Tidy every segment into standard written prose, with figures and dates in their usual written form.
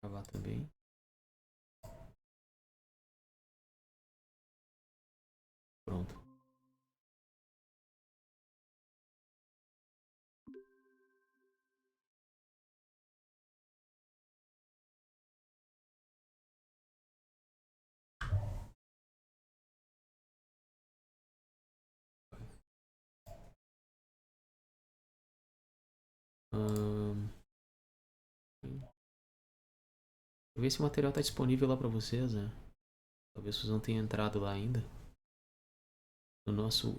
gravar também. Pronto. Deixa eu ver se o material está disponível lá para vocês, né? Talvez vocês não tenham entrado lá ainda. No nosso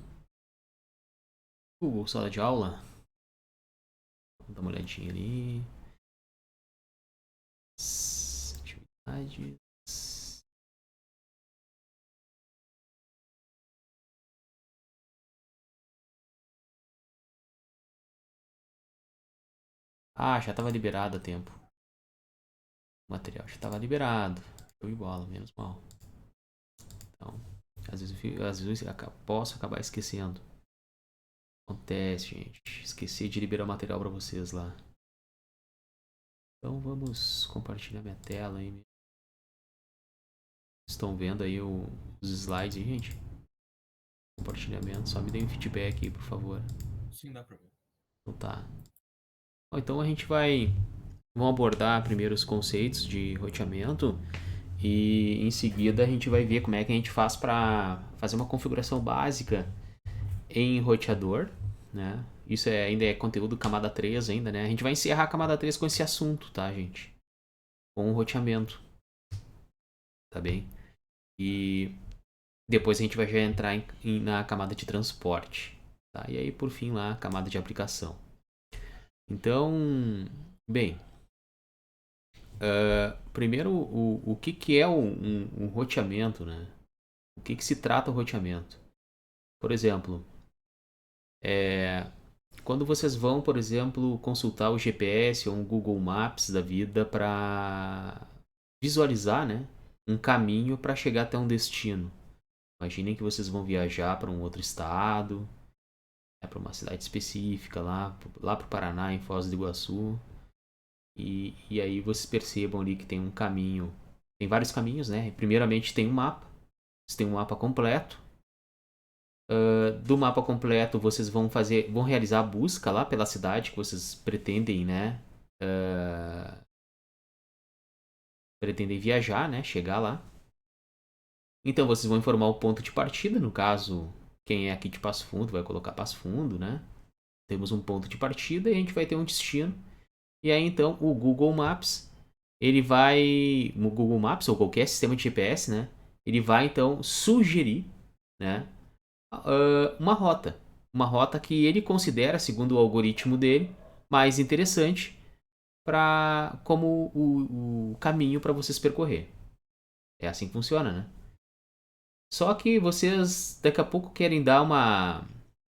Google Sala de Aula. Vamos dar uma olhadinha ali. Atividades. Ah, já estava liberado a tempo. O material já estava liberado. Show de bola, menos mal. Então, às vezes posso acabar esquecendo. Acontece, gente. Esqueci de liberar o material para vocês lá. Então vamos compartilhar minha tela aí. Estão vendo aí os slides aí, gente? Compartilhamento. Só me deem um feedback aí, por favor. Sim, dá pra ver. Então tá. Bom, então a gente vamos abordar primeiro os conceitos de roteamento e em seguida a gente vai ver como é que a gente faz para fazer uma configuração básica em roteador, né? Isso ainda é conteúdo camada 3 ainda, né? A gente vai encerrar a camada 3 com esse assunto, tá, gente? Com o roteamento, tá bem? E depois a gente vai já entrar na camada de transporte, tá? E aí, por fim, lá, a camada de aplicação. Então, bem, primeiro, o que é um roteamento, né? O que se trata o roteamento? Por exemplo, quando vocês vão, por exemplo, consultar o GPS ou um Google Maps da vida para visualizar, né, um caminho para chegar até um destino. Imaginem que vocês vão viajar para um outro estado, né, para uma cidade específica, lá para o Paraná, em Foz do Iguaçu. E aí vocês percebam ali que tem um caminho. Tem vários caminhos, né? Primeiramente tem um mapa. Você tem um mapa completo. Do mapa completo vocês vão realizar a busca lá pela cidade que vocês pretendem, né? Pretendem viajar, né? Chegar lá. Então vocês vão informar o ponto de partida, no caso, quem é aqui de Passo Fundo vai colocar Passo Fundo, né? Temos um ponto de partida e a gente vai ter um destino. E aí então o Google Maps, ele vai, o Google Maps ou qualquer sistema de GPS, né? Ele vai então sugerir, né? Uma rota que ele considera, segundo o algoritmo dele, mais interessante para como o caminho para vocês percorrer. É assim que funciona, né? Só que vocês daqui a pouco querem dar uma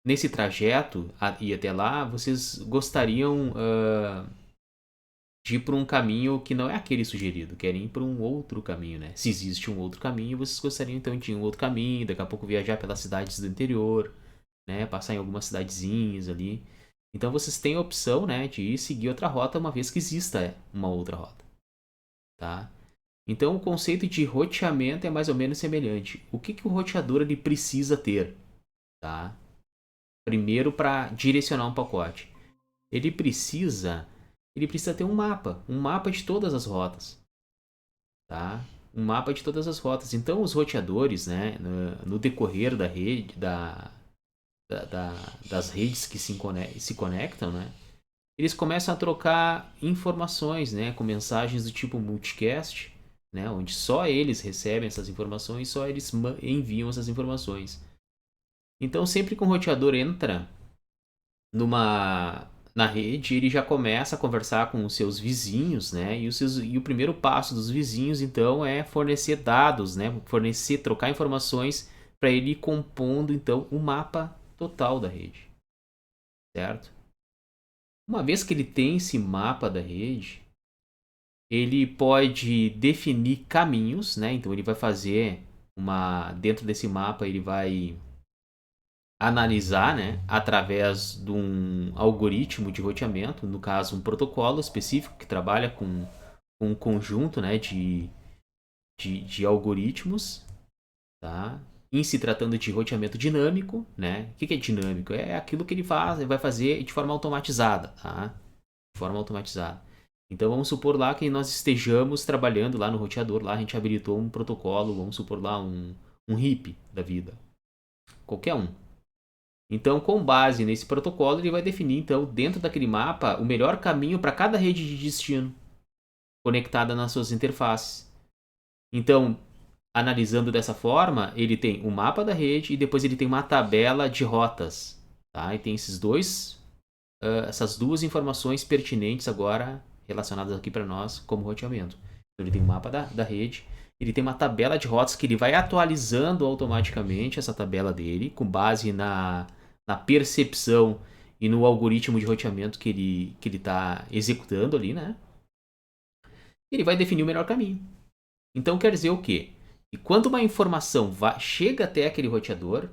nesse trajeto e até lá, vocês gostariam de ir por um caminho que não é aquele sugerido, querem ir por um outro caminho, né? Se existe um outro caminho, vocês gostariam então de ir um outro caminho, daqui a pouco viajar pelas cidades do interior, né? Passar em algumas cidadezinhas ali. Então vocês têm a opção, né, de ir seguir outra rota uma vez que exista uma outra rota, tá? Então o conceito de roteamento é mais ou menos semelhante. O que o roteador ele precisa ter, tá? Primeiro para direcionar um pacote. Ele precisa ele precisa ter um mapa de todas as rotas, tá? Um mapa de todas as rotas. Então os roteadores, né, no decorrer da rede, da, das redes que se conectam, né, eles começam a trocar informações, né, com mensagens do tipo multicast, né, onde só eles recebem essas informações, só eles enviam essas informações. Então sempre que um roteador entra na rede, ele já começa a conversar com os seus vizinhos, né? E o primeiro passo dos vizinhos, então, é fornecer dados, né? Trocar informações para ele ir compondo, então, o mapa total da rede, certo? Uma vez que ele tem esse mapa da rede, ele pode definir caminhos, né? Então, ele vai fazer dentro desse mapa, ele vai analisar, né, através de um algoritmo de roteamento, no caso um protocolo específico que trabalha com um conjunto, né, de algoritmos, tá? Em se tratando de roteamento dinâmico, né? O que é dinâmico? É aquilo que ele vai fazer de forma automatizada, tá? De forma automatizada. Então vamos supor lá que nós estejamos trabalhando lá no roteador, lá a gente habilitou um protocolo, vamos supor lá um HIP da vida. Qualquer um. Então, com base nesse protocolo, ele vai definir, então, dentro daquele mapa, o melhor caminho para cada rede de destino conectada nas suas interfaces. Então, analisando dessa forma, ele tem o mapa da rede e depois ele tem uma tabela de rotas. Tá? E tem essas duas informações pertinentes agora relacionadas aqui para nós como roteamento. Então, ele tem o mapa da rede, ele tem uma tabela de rotas que ele vai atualizando automaticamente essa tabela dele, com base na percepção e no algoritmo de roteamento que ele está executando ali, né? Ele vai definir o melhor caminho. Então quer dizer o quê? E quando uma informação chega até aquele roteador,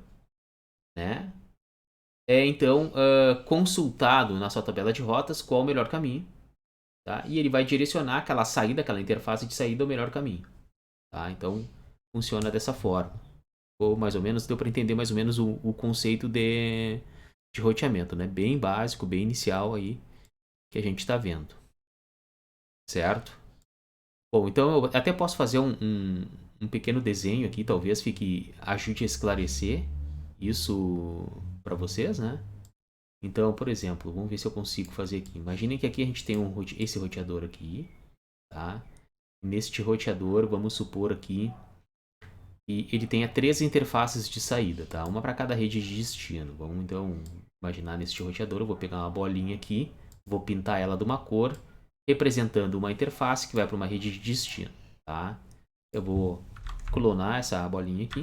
né? É então consultado na sua tabela de rotas qual o melhor caminho. Tá? E ele vai direcionar aquela saída, aquela interface de saída ao melhor caminho. Tá? Então funciona dessa forma. Ou mais ou menos, deu para entender mais ou menos o conceito de roteamento, né? Bem básico, bem inicial aí que a gente está vendo. Certo? Bom, então eu até posso fazer um pequeno desenho aqui, talvez ajude a esclarecer isso para vocês, né? Então, por exemplo, vamos ver se eu consigo fazer aqui. Imaginem que aqui a gente tem esse roteador aqui, tá? Neste roteador, vamos supor aqui que ele tenha 3 interfaces de saída, tá? Uma para cada rede de destino. Vamos então imaginar neste roteador, eu vou pegar uma bolinha aqui, vou pintar ela de uma cor, representando uma interface que vai para uma rede de destino, tá? Eu vou clonar essa bolinha aqui.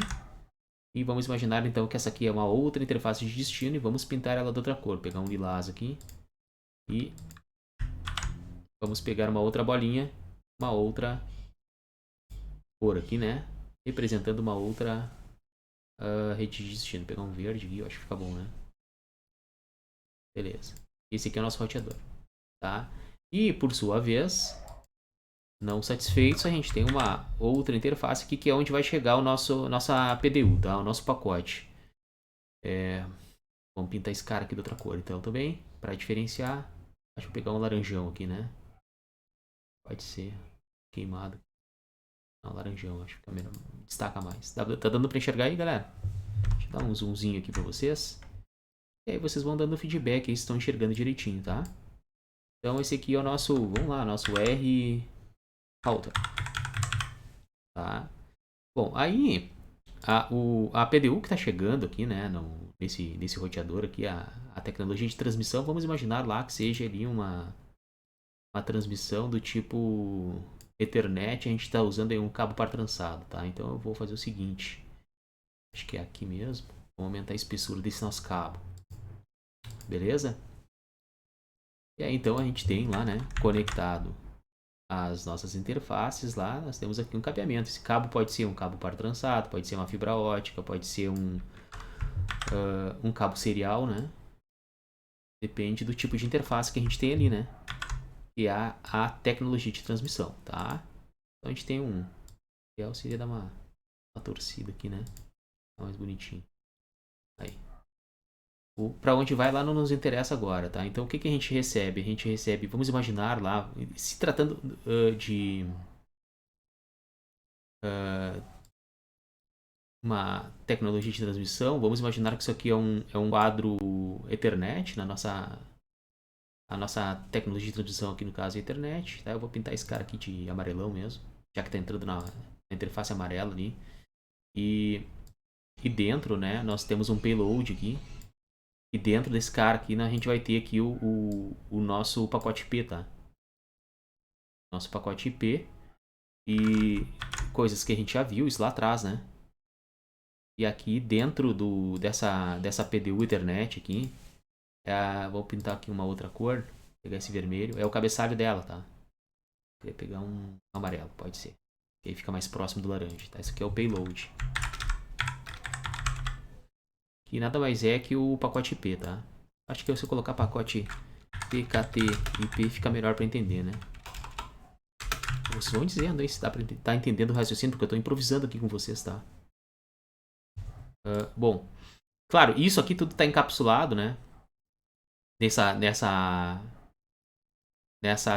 E vamos imaginar então que essa aqui é uma outra interface de destino e vamos pintar ela de outra cor. Pegar um lilás aqui e vamos pegar uma outra bolinha, uma outra cor aqui, né? Representando uma outra rede de destino. Pegar um verde aqui, eu acho que fica bom, né? Beleza. Esse aqui é o nosso roteador, tá? E por sua vez, não satisfeitos, a gente tem uma outra interface aqui que é onde vai chegar nossa PDU, tá? O nosso pacote. Vamos pintar esse cara aqui de outra cor, então, também, para diferenciar. Acho que vou pegar um laranjão aqui, né? Pode ser queimado. Não, laranjão, acho que fica melhor. Destaca mais. Tá dando para enxergar aí, galera? Deixa eu dar um zoomzinho aqui para vocês. E aí vocês vão dando feedback aí se estão enxergando direitinho, tá? Então esse aqui é o nosso, vamos lá, nosso R router. Tá? Bom, aí a PDU que está chegando aqui, né, nesse roteador aqui, a tecnologia de transmissão, vamos imaginar lá que seja ali uma transmissão do tipo Ethernet, a gente está usando aí um cabo par trançado, tá? Então eu vou fazer o seguinte, acho que é aqui mesmo, vou aumentar a espessura desse nosso cabo, beleza? E aí então a gente tem lá, né, conectado as nossas interfaces lá, nós temos aqui um cabeamento. Esse cabo pode ser um cabo par trançado, pode ser uma fibra ótica, pode ser um cabo serial, né? Depende do tipo de interface que a gente tem ali, né? E a tecnologia de transmissão, tá? Então a gente tem um serial, seria dar uma torcida aqui, né? Tá mais bonitinho. Aí. Para onde vai lá não nos interessa agora, tá? Então o que a gente recebe? A gente recebe, vamos imaginar lá, se tratando de uma tecnologia de transmissão, vamos imaginar que isso aqui é um quadro Ethernet, a nossa tecnologia de transmissão aqui no caso é Ethernet, tá? Eu vou pintar esse cara aqui de amarelão mesmo, já que está entrando na interface amarela ali. E dentro, né, nós temos um payload aqui. E dentro desse cara aqui, né, a gente vai ter aqui o nosso pacote IP, tá? Nosso pacote IP e coisas que a gente já viu isso lá atrás, né? E aqui dentro dessa PDU Ethernet aqui, vou pintar aqui uma outra cor, pegar esse vermelho, é o cabeçalho dela, tá? Vou pegar um amarelo, pode ser. Que aí fica mais próximo do laranja, tá? Esse aqui é o payload. Que nada mais é que o pacote IP, tá? Acho que se eu colocar pacote PKT IP fica melhor para entender, né? Vocês vão dizendo aí se dá pra tá entendendo o raciocínio, porque eu tô improvisando aqui com vocês, tá? Bom, claro, isso aqui tudo tá encapsulado, né? Nessa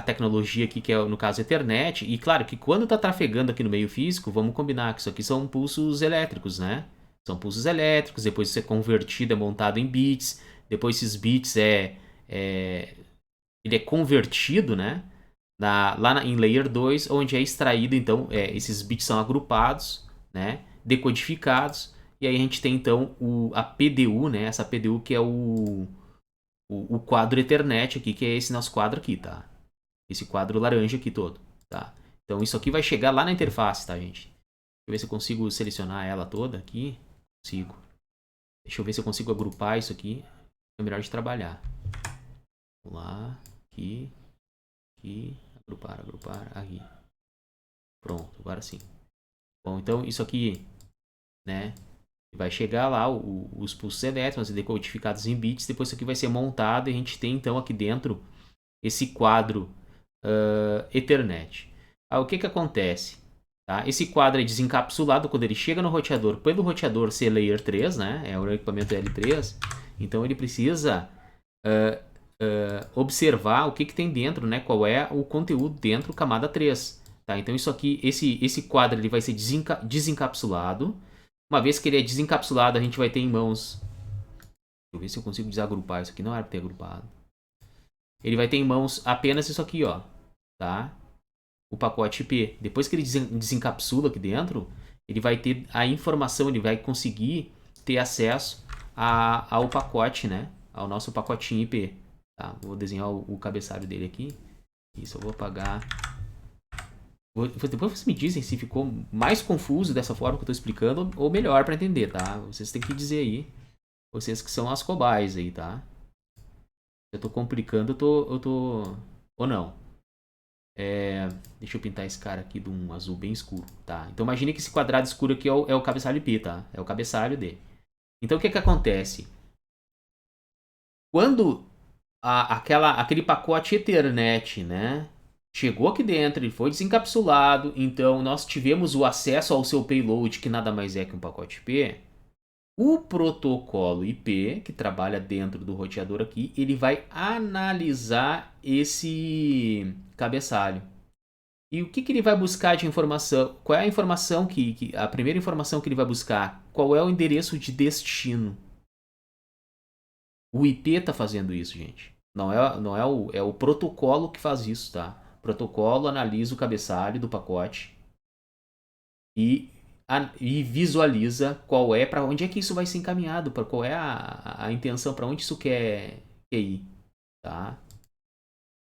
tecnologia aqui que é, no caso, a Ethernet. E claro que quando tá trafegando aqui no meio físico, vamos combinar que isso aqui são pulsos elétricos, né? São pulsos elétricos, depois isso é convertido, é montado em bits, depois esses bits ele é convertido, né? Em Layer 2, onde é extraído, então, esses bits são agrupados, né? Decodificados, e aí a gente tem, então, a PDU, né? Essa PDU que é o quadro Ethernet aqui, que é esse nosso quadro aqui, tá? Esse quadro laranja aqui todo, tá? Então isso aqui vai chegar lá na interface, tá, gente? Deixa eu ver se eu consigo selecionar ela toda aqui. Consigo. Deixa eu ver se eu consigo agrupar isso aqui. É melhor de trabalhar. Vamos lá. Aqui. Aqui. Agrupar. Aqui. Pronto, agora sim. Bom, então isso aqui, né? Vai chegar lá os pulsos elétricos decodificados em bits. Depois isso aqui vai ser montado e a gente tem então aqui dentro esse quadro Ethernet. O que acontece? Tá? Esse quadro é desencapsulado quando ele chega no roteador, pelo roteador ser Layer 3, né? É o equipamento L3. Então ele precisa observar o que tem dentro, né? Qual é o conteúdo dentro camada 3. Tá? Então isso aqui, esse quadro ele vai ser desencapsulado. Uma vez que ele é desencapsulado, a gente vai ter em mãos... Deixa eu ver se eu consigo desagrupar isso aqui. Não era para ter agrupado. Ele vai ter em mãos apenas isso aqui, ó. Tá? O pacote IP. Depois que ele desencapsula aqui dentro, ele vai ter a informação, ele vai conseguir ter acesso ao pacote, né? Ao nosso pacotinho IP. Tá? Vou desenhar o cabeçalho dele aqui. Isso, eu vou apagar. Depois vocês me dizem se ficou mais confuso dessa forma que eu estou explicando ou melhor para entender, tá? Vocês têm que dizer aí. Vocês que são as cobaias aí, tá? Eu tô complicando, eu tô... Ou não. Deixa eu pintar esse cara aqui de um azul bem escuro, tá? Então imagine que esse quadrado escuro aqui é o cabeçalho IP, tá? É o cabeçalho dele. Então o que acontece? Quando aquele pacote Ethernet, né? Chegou aqui dentro, ele foi desencapsulado, então nós tivemos o acesso ao seu payload, que nada mais é que um pacote IP. O protocolo IP, que trabalha dentro do roteador aqui, ele vai analisar esse cabeçalho. E o que ele vai buscar de informação? Qual é a informação a primeira informação que ele vai buscar? Qual é o endereço de destino? O IP está fazendo isso, gente. Não é o protocolo que faz isso, tá? O protocolo analisa o cabeçalho do pacote e visualiza para onde é que isso vai ser encaminhado, para qual é a intenção, para onde isso quer ir, tá?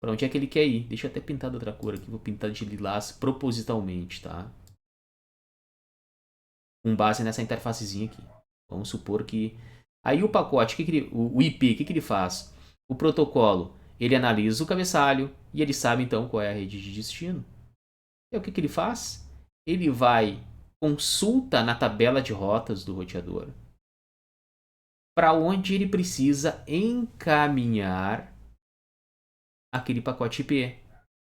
Para onde é que ele quer ir? Deixa eu até pintar de outra cor aqui, vou pintar de lilás propositalmente, tá? Com base nessa interfacezinha aqui. Vamos supor que aí o pacote, o IP, o que ele faz? O protocolo, ele analisa o cabeçalho e ele sabe então qual é a rede de destino. E o que ele faz? Ele vai consulta na tabela de rotas do roteador para onde ele precisa encaminhar aquele pacote IP.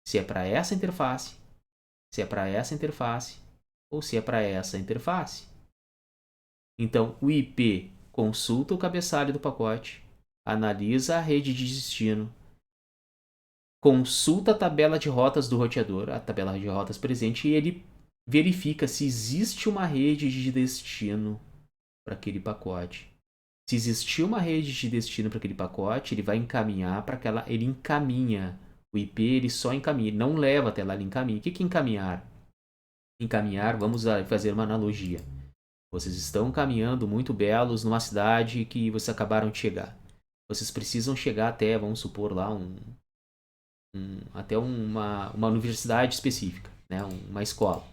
Se é para essa interface, se é para essa interface ou se é para essa interface. Então, o IP consulta o cabeçalho do pacote, analisa a rede de destino, consulta a tabela de rotas do roteador, a tabela de rotas presente, e ele verifica se existe uma rede de destino para aquele pacote. Se existir uma rede de destino para aquele pacote, ele vai encaminhar para aquela. Ele encaminha. O IP ele só encaminha, ele não leva até lá, ele encaminha. O que é encaminhar? Encaminhar, vamos fazer uma analogia. Vocês estão caminhando muito belos numa cidade que vocês acabaram de chegar. Vocês precisam chegar até, vamos supor lá, até uma universidade específica, né? Uma escola.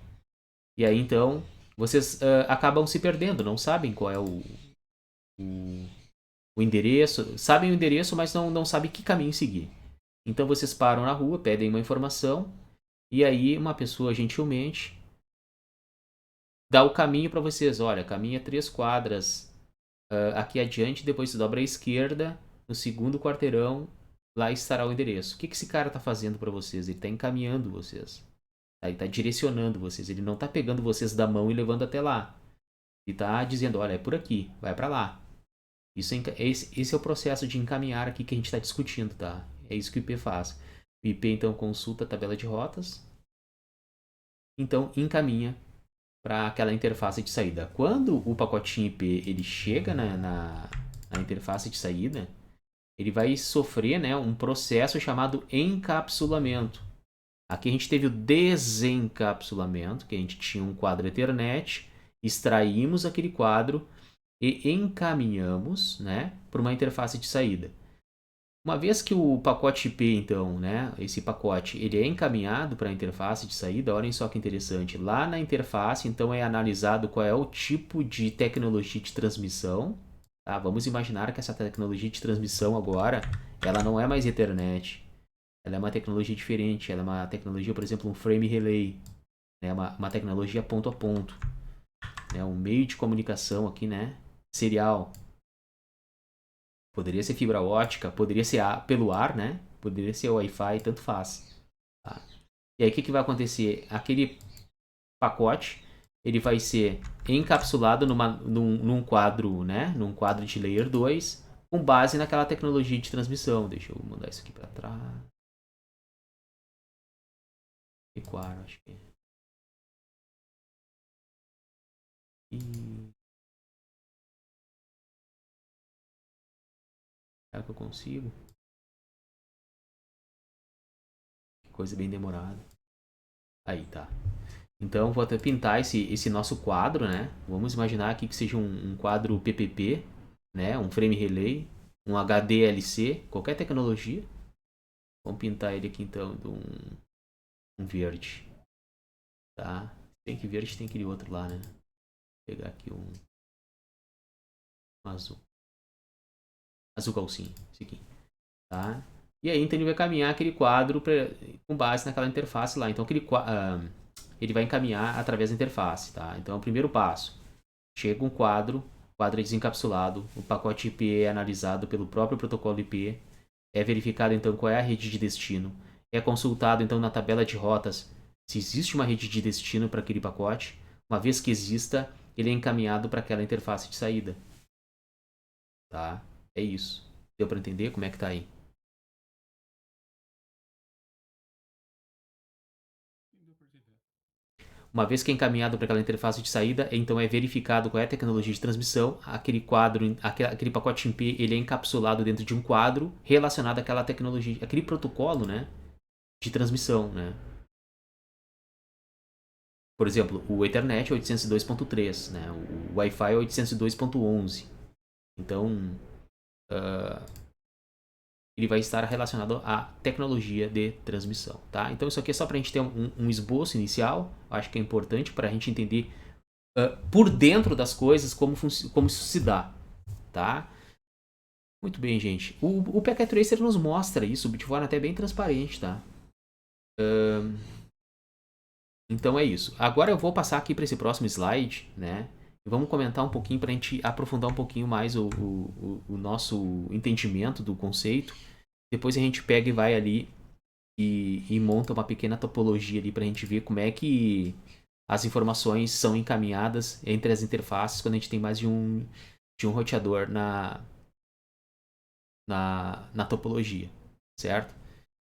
E aí então vocês acabam se perdendo, não sabem qual é o endereço, sabem o endereço, mas não sabem que caminho seguir. Então vocês param na rua, pedem uma informação e aí uma pessoa gentilmente dá o caminho para vocês. Olha, caminha 3 quadras aqui adiante, depois você dobra à esquerda, no segundo quarteirão, lá estará o endereço. O que esse cara está fazendo para vocês? Ele está encaminhando vocês. Ele está direcionando vocês. Ele não está pegando vocês da mão e levando até lá. Ele está dizendo, olha, é por aqui, vai para lá. Esse é o processo de encaminhar aqui que a gente está discutindo, tá? É isso que o IP faz. O IP, então, consulta a tabela de rotas. Então, encaminha para aquela interface de saída. Quando o pacotinho IP ele chega na interface de saída, ele vai sofrer, né, um processo chamado encapsulamento. Aqui a gente teve o desencapsulamento, que a gente tinha um quadro Ethernet, extraímos aquele quadro e encaminhamos, né, para uma interface de saída. Uma vez que o pacote IP, então, né, esse pacote, ele é encaminhado para a interface de saída, olhem só que interessante. Lá na interface, então, é analisado qual é o tipo de tecnologia de transmissão. Tá? Vamos imaginar que essa tecnologia de transmissão agora, ela não é mais Ethernet. Ela é uma tecnologia diferente. Ela é uma tecnologia, por exemplo, um frame relay. Né, uma tecnologia ponto a ponto. Né, um meio de comunicação aqui, né, serial. Poderia ser fibra ótica, poderia ser pelo ar, né? Poderia ser Wi-Fi, tanto faz. Tá? E aí o que vai acontecer? Aquele pacote ele vai ser encapsulado num quadro, né? Num quadro de layer 2, com base naquela tecnologia de transmissão. Deixa eu mandar isso aqui para trás. Recuar, acho que é. E... será que eu consigo? Que coisa bem demorada. Aí, tá. Então, vou até pintar esse nosso quadro, né? Vamos imaginar aqui que seja um quadro PPP, né? Um frame relay, um HDLC, qualquer tecnologia. Vamos pintar ele aqui, então, de um verde. Tá? Tem que verde, tem aquele outro lá, né? Vou pegar aqui um azul. Azul calcinha, esse aqui. Tá? E aí, então, ele vai caminhar aquele quadro com base naquela interface lá. Então, ele vai encaminhar através da interface, tá? Então, é o primeiro passo. Chega um quadro é desencapsulado, o pacote IP é analisado pelo próprio protocolo IP, é verificado então qual é a rede de destino, é consultado então na tabela de rotas se existe uma rede de destino para aquele pacote. Uma vez que exista, ele é encaminhado para aquela interface de saída. Tá? É isso. Deu para entender como é que tá aí? Uma vez que é encaminhado para aquela interface de saída, então é verificado qual é a tecnologia de transmissão. Aquele quadro, aquele pacote IP, ele é encapsulado dentro de um quadro relacionado àquela tecnologia, aquele protocolo, né, de transmissão, né? Por exemplo, o Ethernet é 802.3, né? O Wi-Fi é 802.11. Então, ele vai estar relacionado à tecnologia de transmissão, tá? Então, isso aqui é só para a gente ter um esboço inicial. Acho que é importante para a gente entender por dentro das coisas como isso se dá, tá? Muito bem, gente. O Packet Tracer nos mostra isso de forma até bem transparente, tá? Então é isso. Agora eu vou passar aqui para esse próximo slide, né? E vamos comentar um pouquinho para a gente aprofundar um pouquinho mais o nosso entendimento do conceito. Depois a gente pega e vai ali e monta uma pequena topologia ali para a gente ver como é que as informações são encaminhadas entre as interfaces quando a gente tem mais de um roteador na topologia, certo?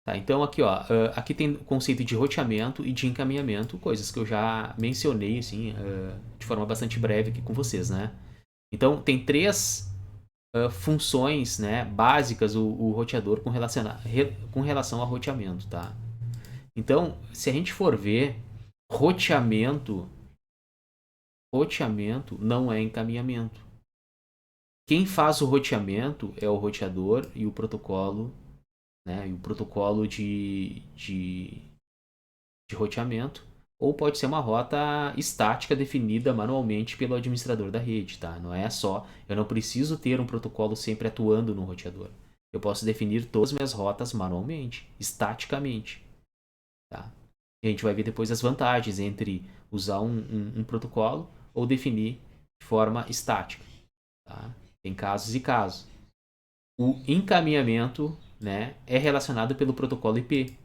Tá, então aqui, ó, aqui tem o conceito de roteamento e de encaminhamento, coisas que eu já mencionei assim, de forma bastante breve aqui com vocês, né? Então tem três funções, né, básicas o roteador com relação ao roteamento, tá? Então, se a gente for ver, roteamento não é encaminhamento. Quem faz o roteamento é o roteador e o protocolo, né? E o protocolo de roteamento, ou pode ser uma rota estática definida manualmente pelo administrador da rede, tá? Não é só, eu não preciso ter um protocolo sempre atuando no roteador. Eu posso definir todas as minhas rotas manualmente, estaticamente, tá? E a gente vai ver depois as vantagens entre usar um protocolo ou definir de forma estática, tá? Tem casos e casos. O encaminhamento, né, é relacionado pelo protocolo IP,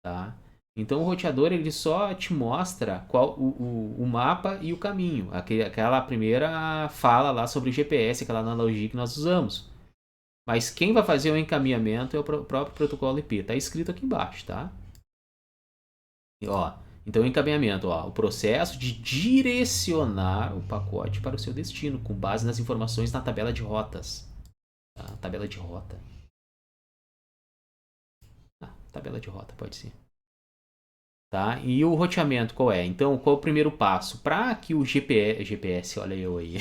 tá? Então o roteador ele só te mostra qual o mapa e o caminho. Aquela primeira fala lá sobre o GPS, aquela analogia que nós usamos. Mas quem vai fazer o encaminhamento é o próprio protocolo IP. Está escrito aqui embaixo, tá? E, ó, então o encaminhamento, ó, o processo de direcionar o pacote para o seu destino, com base nas informações na tabela de rotas. Tá? Tabela de rota. Tabela de rota, pode ser. Tá? E o roteamento qual é? Então, qual é o primeiro passo? Para que o GPS, olha eu aí.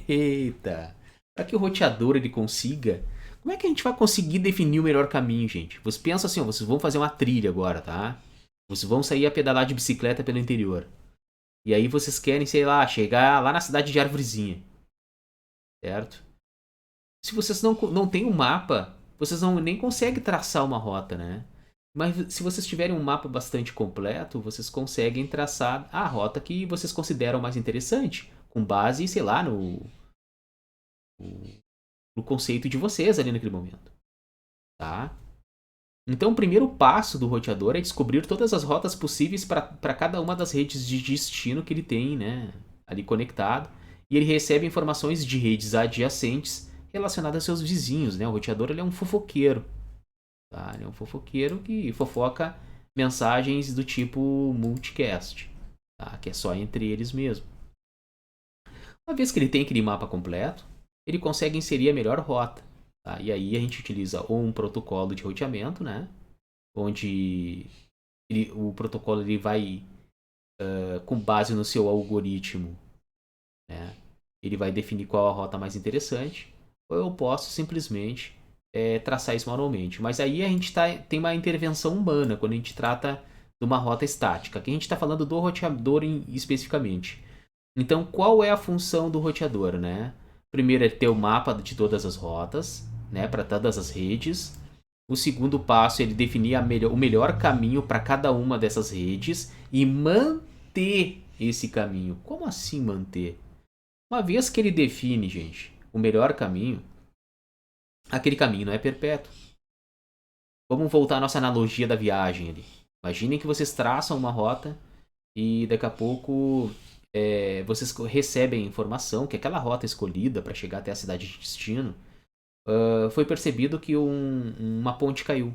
Eita! Para que o roteador ele consiga. Como é que a gente vai conseguir definir o melhor caminho, gente? Vocês pensam assim, ó, vocês vão fazer uma trilha agora, tá? Vocês vão sair a pedalar de bicicleta pelo interior. E aí vocês querem, sei lá, chegar lá na cidade de Arvorezinha. Certo? Se vocês não têm um mapa, vocês não nem conseguem traçar uma rota, né? Mas se vocês tiverem um mapa bastante completo, vocês conseguem traçar a rota que vocês consideram mais interessante, com base, sei lá, no conceito de vocês ali naquele momento. Tá? Então, o primeiro passo do roteador é descobrir todas as rotas possíveis para cada uma das redes de destino que ele tem, né, ali conectado. E ele recebe informações de redes adjacentes relacionadas aos seus vizinhos. Né? O roteador ele é um fofoqueiro. Tá? Ele é um fofoqueiro que fofoca mensagens do tipo multicast, tá? Que é só entre eles mesmo. Uma vez que ele tem aquele mapa completo, ele consegue inserir a melhor rota. Tá? E aí a gente utiliza ou um protocolo de roteamento, né? Onde o protocolo ele vai, com base no seu algoritmo, né? Ele vai definir qual a rota mais interessante. Ou eu posso simplesmente traçar isso manualmente. Mas aí a gente tem uma intervenção humana quando a gente trata de uma rota estática. Aqui a gente está falando do roteador especificamente. Então, qual é a função do roteador, né? Primeiro é ter o mapa de todas as rotas, né, para todas as redes. O segundo passo é ele definir o melhor caminho para cada uma dessas redes e manter esse caminho. Como assim manter? Uma vez que ele define, gente, o melhor caminho, aquele caminho não é perpétuo. Vamos voltar à nossa analogia da viagem ali. Imaginem que vocês traçam uma rota e daqui a pouco vocês recebem a informação que aquela rota escolhida para chegar até a cidade de destino foi percebido que uma ponte caiu.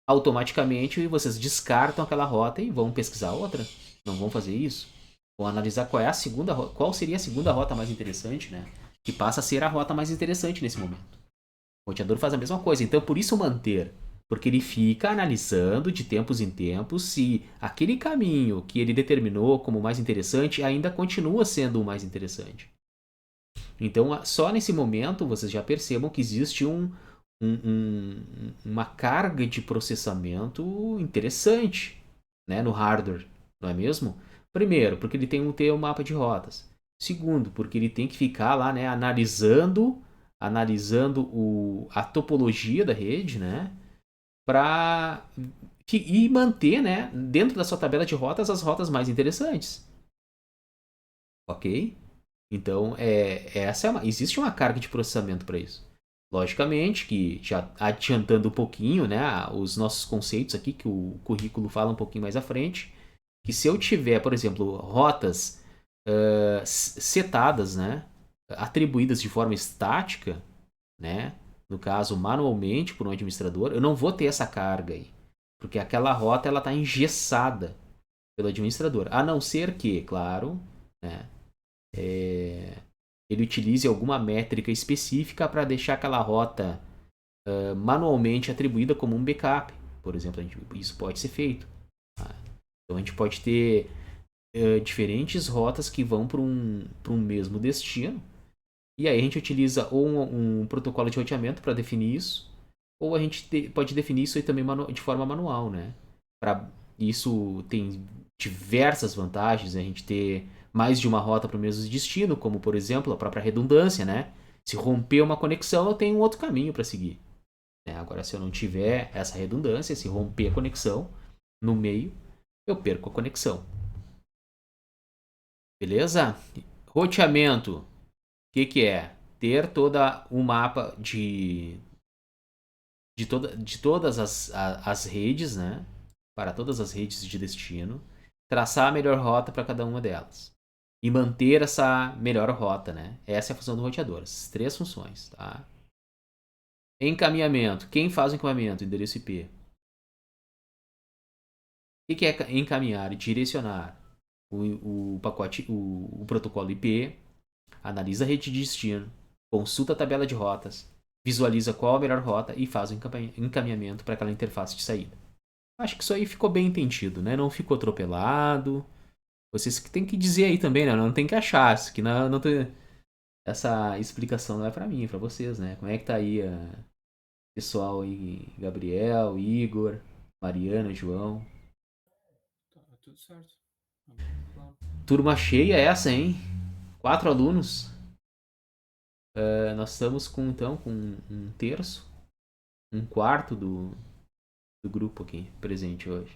Automaticamente vocês descartam aquela rota e vão pesquisar outra. Não vão fazer isso. Vão analisar qual seria a segunda rota mais interessante, né? Que passa a ser a rota mais interessante nesse momento. O roteador faz a mesma coisa. Então, por isso manter. Porque ele fica analisando de tempos em tempos se aquele caminho que ele determinou como mais interessante ainda continua sendo o mais interessante. Então, só nesse momento vocês já percebam que existe uma carga de processamento interessante, né, no hardware, não é mesmo? Primeiro, porque ele tem ter um mapa de rotas. Segundo, porque ele tem que ficar lá, né, analisando a topologia da rede, né, e manter, né, dentro da sua tabela de rotas as rotas mais interessantes. Ok? Então, existe uma carga de processamento para isso. Logicamente que, já adiantando um pouquinho, né, os nossos conceitos aqui, que o currículo fala um pouquinho mais à frente, que se eu tiver, por exemplo, rotas setadas, né, atribuídas de forma estática, né, no caso manualmente por um administrador, eu não vou ter essa carga aí, porque aquela rota ela está engessada pelo administrador, a não ser que, claro, né, ele utilize alguma métrica específica para deixar aquela rota manualmente atribuída como um backup. Por exemplo, isso pode ser feito. Tá? Então a gente pode ter diferentes rotas que vão para um mesmo destino. E aí a gente utiliza ou um protocolo de roteamento para definir isso, ou a gente pode definir isso aí também de forma manual, né? Isso tem diversas vantagens, a gente ter mais de uma rota para o mesmo destino, como por exemplo a própria redundância, né? Se romper uma conexão, eu tenho um outro caminho para seguir. Né? Agora, se eu não tiver essa redundância, se romper a conexão no meio, eu perco a conexão. Beleza? Roteamento. O que é? Ter toda um mapa de todas as redes, né? para todas as redes de destino, traçar a melhor rota para cada uma delas e manter essa melhor rota, né? Essa é a função do roteador, essas 3 funções, tá? Encaminhamento. Quem faz o encaminhamento? Endereço IP. O que é encaminhar? Direcionar o pacote, o protocolo IP, analisa a rede de destino, consulta a tabela de rotas, visualiza qual a melhor rota e faz o encaminhamento para aquela interface de saída. Acho que isso aí ficou bem entendido, né? Não ficou atropelado. Vocês que tem que dizer aí também, né? Não tem que achar. Isso que não tem... Essa explicação não é para mim, é para vocês, né? Como é que tá aí pessoal aí? Gabriel, Igor, Mariana, João. Tá tudo certo. Claro. Turma cheia essa, hein? 4 alunos. Nós estamos com um terço, um quarto do grupo aqui presente hoje.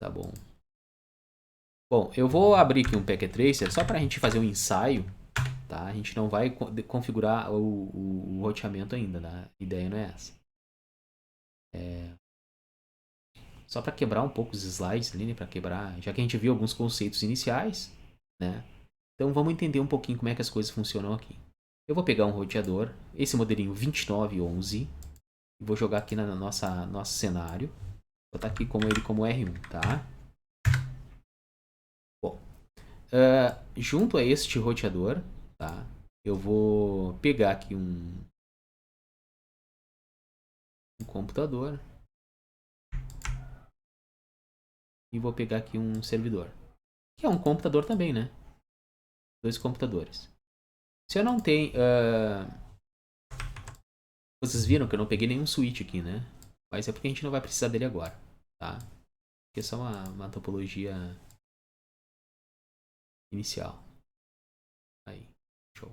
Tá bom. Bom, eu vou abrir aqui um Packet Tracer só para a gente fazer um ensaio, tá? A gente não vai configurar o roteamento ainda, né? A ideia não é essa. Só para quebrar um pouco os slides ali, né? Para quebrar, já que a gente viu alguns conceitos iniciais, né? Então vamos entender um pouquinho como é que as coisas funcionam aqui. Eu vou pegar um roteador, esse modelinho 2911, e vou jogar aqui na nosso cenário. Vou botar aqui como ele como R1, tá? Bom, junto a este roteador, tá? Eu vou pegar aqui um computador e vou pegar aqui um servidor, que é um computador também, né? 2 computadores. Se eu não tenho... vocês viram que eu não peguei nenhum switch aqui, né? Mas é porque a gente não vai precisar dele agora, tá? Porque é só uma topologia inicial. Aí, show.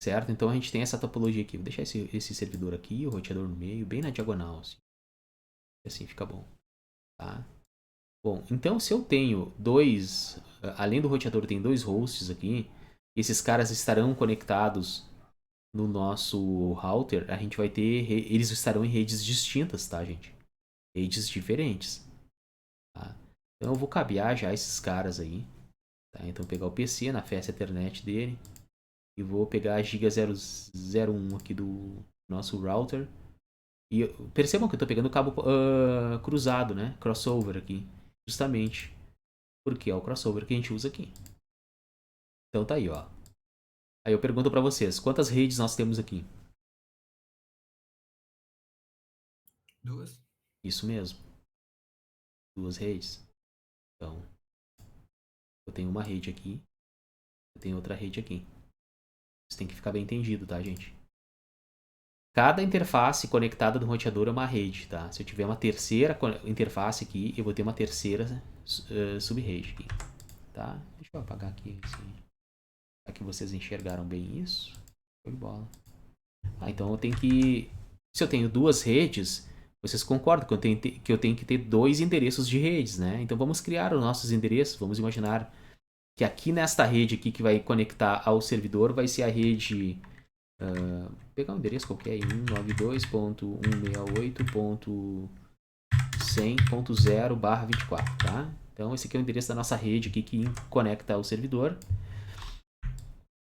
Certo? Então a gente tem essa topologia aqui. Vou deixar esse servidor aqui, o roteador no meio, bem na diagonal. Assim fica bom. Tá? Bom, então se eu tenho além do roteador, tem 2 hosts aqui. Esses caras estarão conectados no nosso router. A gente vai ter, eles estarão em redes distintas, tá, gente? Redes diferentes. Tá? Então eu vou cabear já esses caras aí. Tá? Então pegar o PC na Fast Ethernet dele. E vou pegar a Giga 001 aqui do nosso router. E percebam que eu estou pegando o cabo cruzado, né? Crossover aqui. Justamente porque é o crossover que a gente usa aqui. Então tá aí, ó. Aí eu pergunto para vocês, quantas redes nós temos aqui? 2. Isso mesmo. 2 redes. Então, eu tenho uma rede aqui. Eu tenho outra rede aqui. Isso tem que ficar bem entendido, tá, gente? Cada interface conectada no roteador é uma rede, tá? Se eu tiver uma terceira interface aqui, eu vou ter uma terceira sub-rede aqui, tá? Deixa eu apagar aqui, assim, para que vocês enxergaram bem isso. Foi bola. Então eu tenho que... Se eu tenho 2 redes, vocês concordam que eu tenho que ter 2 endereços de redes, né? Então vamos criar os nossos endereços. Vamos imaginar que aqui nesta rede aqui que vai conectar ao servidor vai ser a rede... vou pegar um endereço qualquer aí, 192.168.100.0/24, tá? Então esse aqui é o endereço da nossa rede aqui que conecta ao servidor.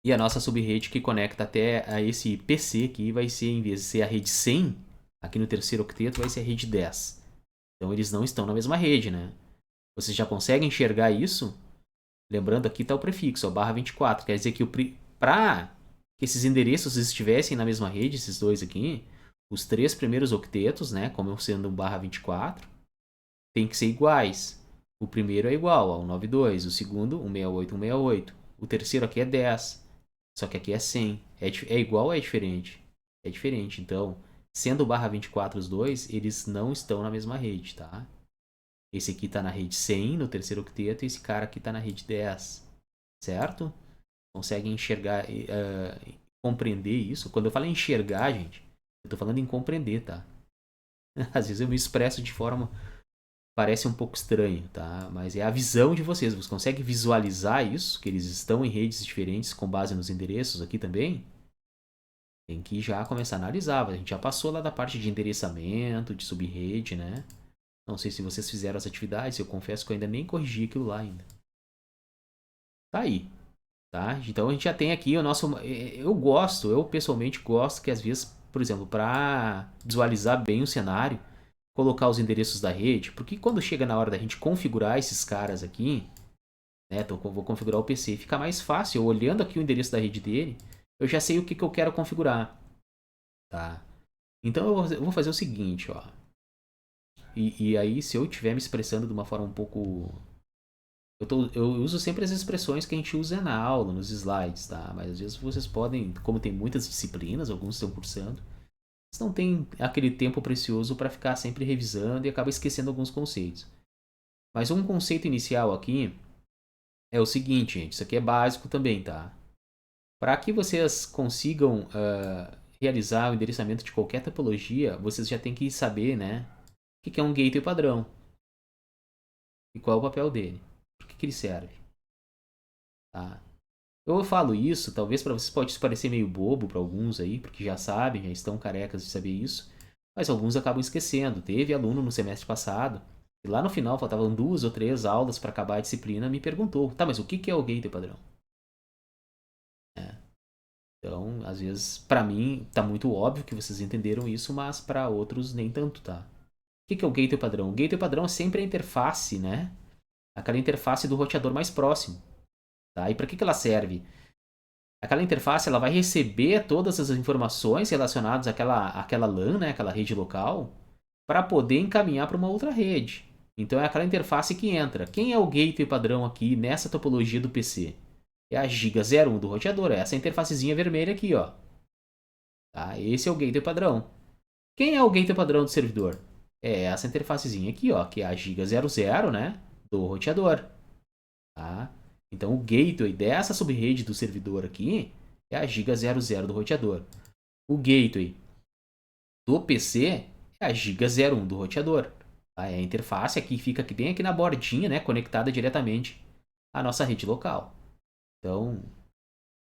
E a nossa subrede que conecta até a esse PC aqui vai ser, em vez de ser a rede 100, aqui no terceiro octeto vai ser a rede 10. Então eles não estão na mesma rede, né? Vocês já conseguem enxergar isso? Lembrando, aqui está o prefixo, ó, /24. Quer dizer que para que esses endereços estivessem na mesma rede, esses dois aqui, os 3 primeiros octetos, né, como sendo um /24, tem que ser iguais. O primeiro é igual ao 92, o segundo 168, 168. O terceiro aqui é 10, só que aqui é 100. É igual ou é diferente? É diferente. Então, sendo o /24 os dois, eles não estão na mesma rede, tá? Esse aqui está na rede 100, no terceiro octeto, e esse cara aqui está na rede 10. Certo? Conseguem enxergar, compreender isso? Quando eu falo em enxergar, gente, eu estou falando em compreender, tá? Às vezes eu me expresso de forma... Parece um pouco estranho, tá? Mas é a visão de vocês. Vocês conseguem visualizar isso? Que eles estão em redes diferentes com base nos endereços aqui também? Tem que já começar a analisar. A gente já passou lá da parte de endereçamento, de subrede, né? Não sei se vocês fizeram as atividades, eu confesso que eu ainda nem corrigi aquilo lá ainda. Tá aí, tá? Então a gente já tem aqui o nosso. Eu pessoalmente gosto que às vezes, por exemplo, para visualizar bem o cenário, colocar os endereços da rede, porque quando chega na hora da gente configurar esses caras aqui, né? Então eu vou configurar o PC, fica mais fácil. Eu olhando aqui o endereço da rede dele, eu já sei o que, que eu quero configurar, tá? Então eu vou fazer o seguinte, ó. E aí, se eu estiver me expressando de uma forma um pouco. Eu uso sempre as expressões que a gente usa na aula, nos slides, tá? Mas às vezes vocês podem, como tem muitas disciplinas, alguns estão cursando, vocês não têm aquele tempo precioso para ficar sempre revisando e acaba esquecendo alguns conceitos. Mas um conceito inicial aqui é o seguinte, gente, isso aqui é básico também, tá? Para que vocês consigam realizar o endereçamento de qualquer topologia, vocês já têm que saber, né, o que é um gateway padrão e qual é o papel dele, por que ele serve, tá? Eu falo isso, talvez para vocês pode parecer meio bobo para alguns aí, porque já sabem, já estão carecas de saber isso, mas alguns acabam esquecendo. Teve aluno no semestre passado, e lá no final faltavam 2 ou 3 aulas para acabar a disciplina, me perguntou, tá, mas o que é o gateway padrão? É. Então, às vezes, para mim, tá muito óbvio que vocês entenderam isso, mas para outros nem tanto, tá? O que é o gateway padrão? O gateway padrão é sempre a interface, né? Aquela interface do roteador mais próximo, tá? E para que ela serve? Aquela interface ela vai receber todas as informações relacionadas àquela LAN, né, aquela rede local, para poder encaminhar para uma outra rede. Então é aquela interface que entra. Quem é o gateway padrão aqui nessa topologia do PC? É a Giga 01 do roteador, é essa interfacezinha vermelha aqui, ó. Tá? Esse é o gateway padrão. Quem é o gateway padrão do servidor? É essa interfacezinha aqui, ó, que é a Giga 00, né, do roteador. Tá? Então o gateway dessa subrede do servidor aqui é a Giga 00 do roteador. O gateway do PC é a Giga 01 do roteador. Tá? É a interface aqui, fica aqui bem aqui na bordinha, né, conectada diretamente à nossa rede local. Então,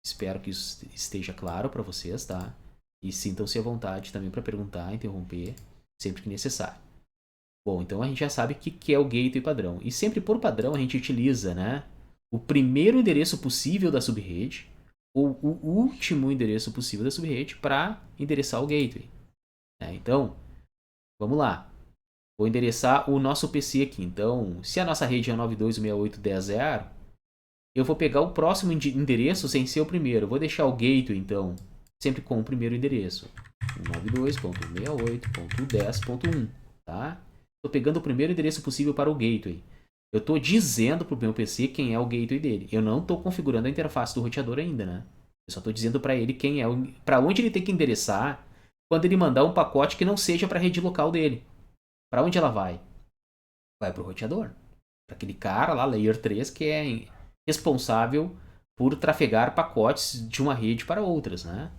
espero que isso esteja claro para vocês, tá? E sintam-se à vontade também para perguntar, interromper, sempre que necessário. Bom, então a gente já sabe o que é o gateway padrão. E sempre por padrão a gente utiliza, né, o primeiro endereço possível da subrede ou o último endereço possível da subrede para endereçar o gateway. Então, vamos lá. Vou endereçar o nosso PC aqui. Então, se a nossa rede é 92.168.10.0, eu vou pegar o próximo endereço sem ser o primeiro. Eu vou deixar o gateway, então, sempre com o primeiro endereço. 192.168.10.1, tá? Estou pegando o primeiro endereço possível para o gateway. Eu estou dizendo para o meu PC quem é o gateway dele. Eu não estou configurando a interface do roteador ainda, né? Eu só estou dizendo para ele quem é, para onde ele tem que endereçar quando ele mandar um pacote que não seja para a rede local dele. Para onde ela vai? Vai para o roteador. Para aquele cara lá, Layer 3, que é responsável por trafegar pacotes de uma rede para outras, né?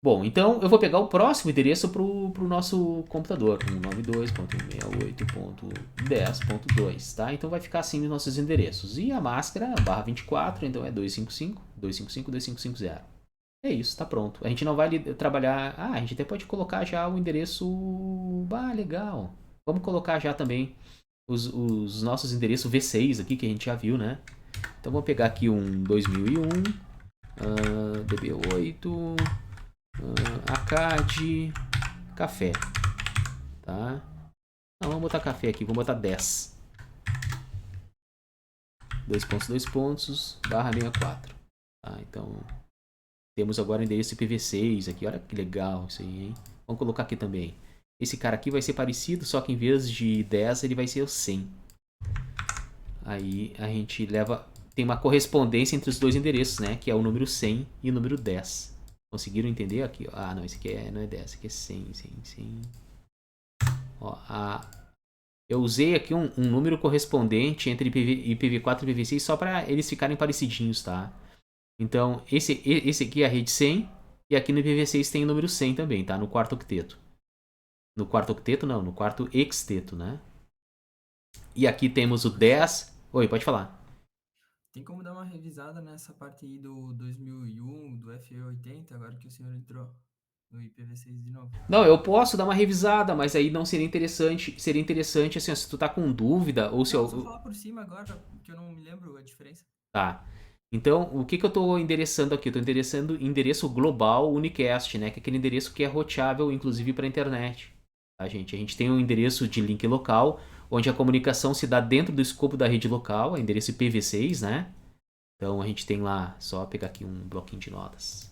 Bom, então eu vou pegar o próximo endereço para o nosso computador, 192.168.10.2, tá? Então vai ficar assim os nossos endereços. E a máscara, barra 24, então é 255.255.255.0. É isso, tá pronto. A gente não vai trabalhar... Ah, a gente até pode colocar já o endereço... Ah, legal. Vamos colocar já também os nossos endereços V6 aqui, que a gente já viu, né? Então vou pegar aqui um 2001, DB8... ACAD café, tá? Não, vamos botar café aqui, vamos botar 10. 2 pontos, barra 64. Tá? Então, temos agora o endereço IPv6 aqui. Olha que legal isso aí, hein? Vamos colocar aqui também. Esse cara aqui vai ser parecido, só que em vez de 10, ele vai ser o 100. Aí a gente leva... Tem uma correspondência entre os dois endereços, né? Que é o número 100 e o número 10. Conseguiram entender aqui? Ah, não, esse aqui não é 10, esse aqui é 100, 100, 100. Ó, eu usei aqui um número correspondente entre IPv4 e IPv6 só para eles ficarem parecidinhos, tá? Então, esse aqui é a rede 100 e aqui no IPv6 tem o número 100 também, tá? No quarto octeto. No quarto octeto não, no quarto hexteto, né? E aqui temos o 10... Oi, pode falar. Tem como dar uma revisada nessa parte aí do 2001, do FE80, agora que o senhor entrou no IPv6 de novo? Não, eu posso dar uma revisada, mas aí não seria interessante. Seria interessante assim, ó, se tu tá com dúvida ou se Não, só eu. falar por cima agora, que eu não me lembro a diferença. Tá. Então, o que que eu tô endereçando aqui? Eu tô endereçando endereço global unicast, né? Que é aquele endereço que é roteável, inclusive, para internet. Tá, gente? A gente tem um endereço de link local, onde a comunicação se dá dentro do escopo da rede local, é endereço IPv6, né? Então, a gente tem lá, só pegar aqui um bloquinho de notas.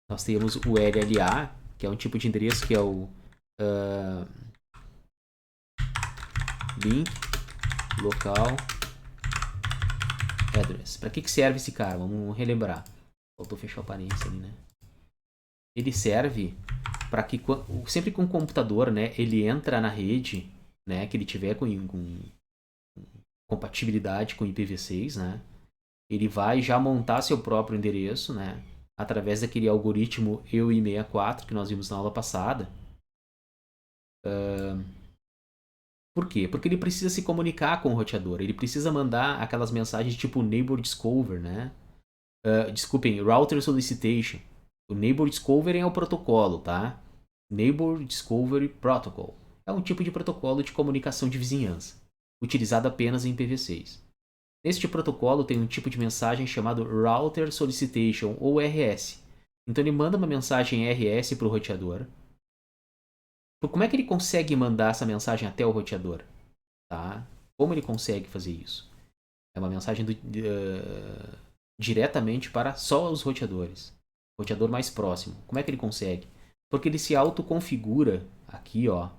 Nós temos o LLA, que é um tipo de endereço que é o uh, link local address. Para que serve esse cara? Vamos relembrar. Faltou fechar o parênteses ali, né? Ele serve para que sempre que um computador, né, ele entra na rede, né, que ele tiver com compatibilidade com IPv6, né, ele vai já montar seu próprio endereço, né, através daquele algoritmo EUI64 que nós vimos na aula passada. Por quê? Porque ele precisa se comunicar com o roteador, ele precisa mandar aquelas mensagens tipo neighbor discover, né? Desculpem, router solicitation. O neighbor discover é o protocolo, tá? Neighbor Discovery Protocol. É um tipo de protocolo de comunicação de vizinhança, utilizado apenas em IPv6. Neste protocolo tem um tipo de mensagem chamado Router Solicitation, ou RS. Então ele manda uma mensagem RS para o roteador. Como é que ele consegue mandar essa mensagem até o roteador? Tá? Como ele consegue fazer isso? É uma mensagem diretamente para só os roteadores. Roteador mais próximo. Como é que ele consegue? Porque ele se autoconfigura aqui, ó.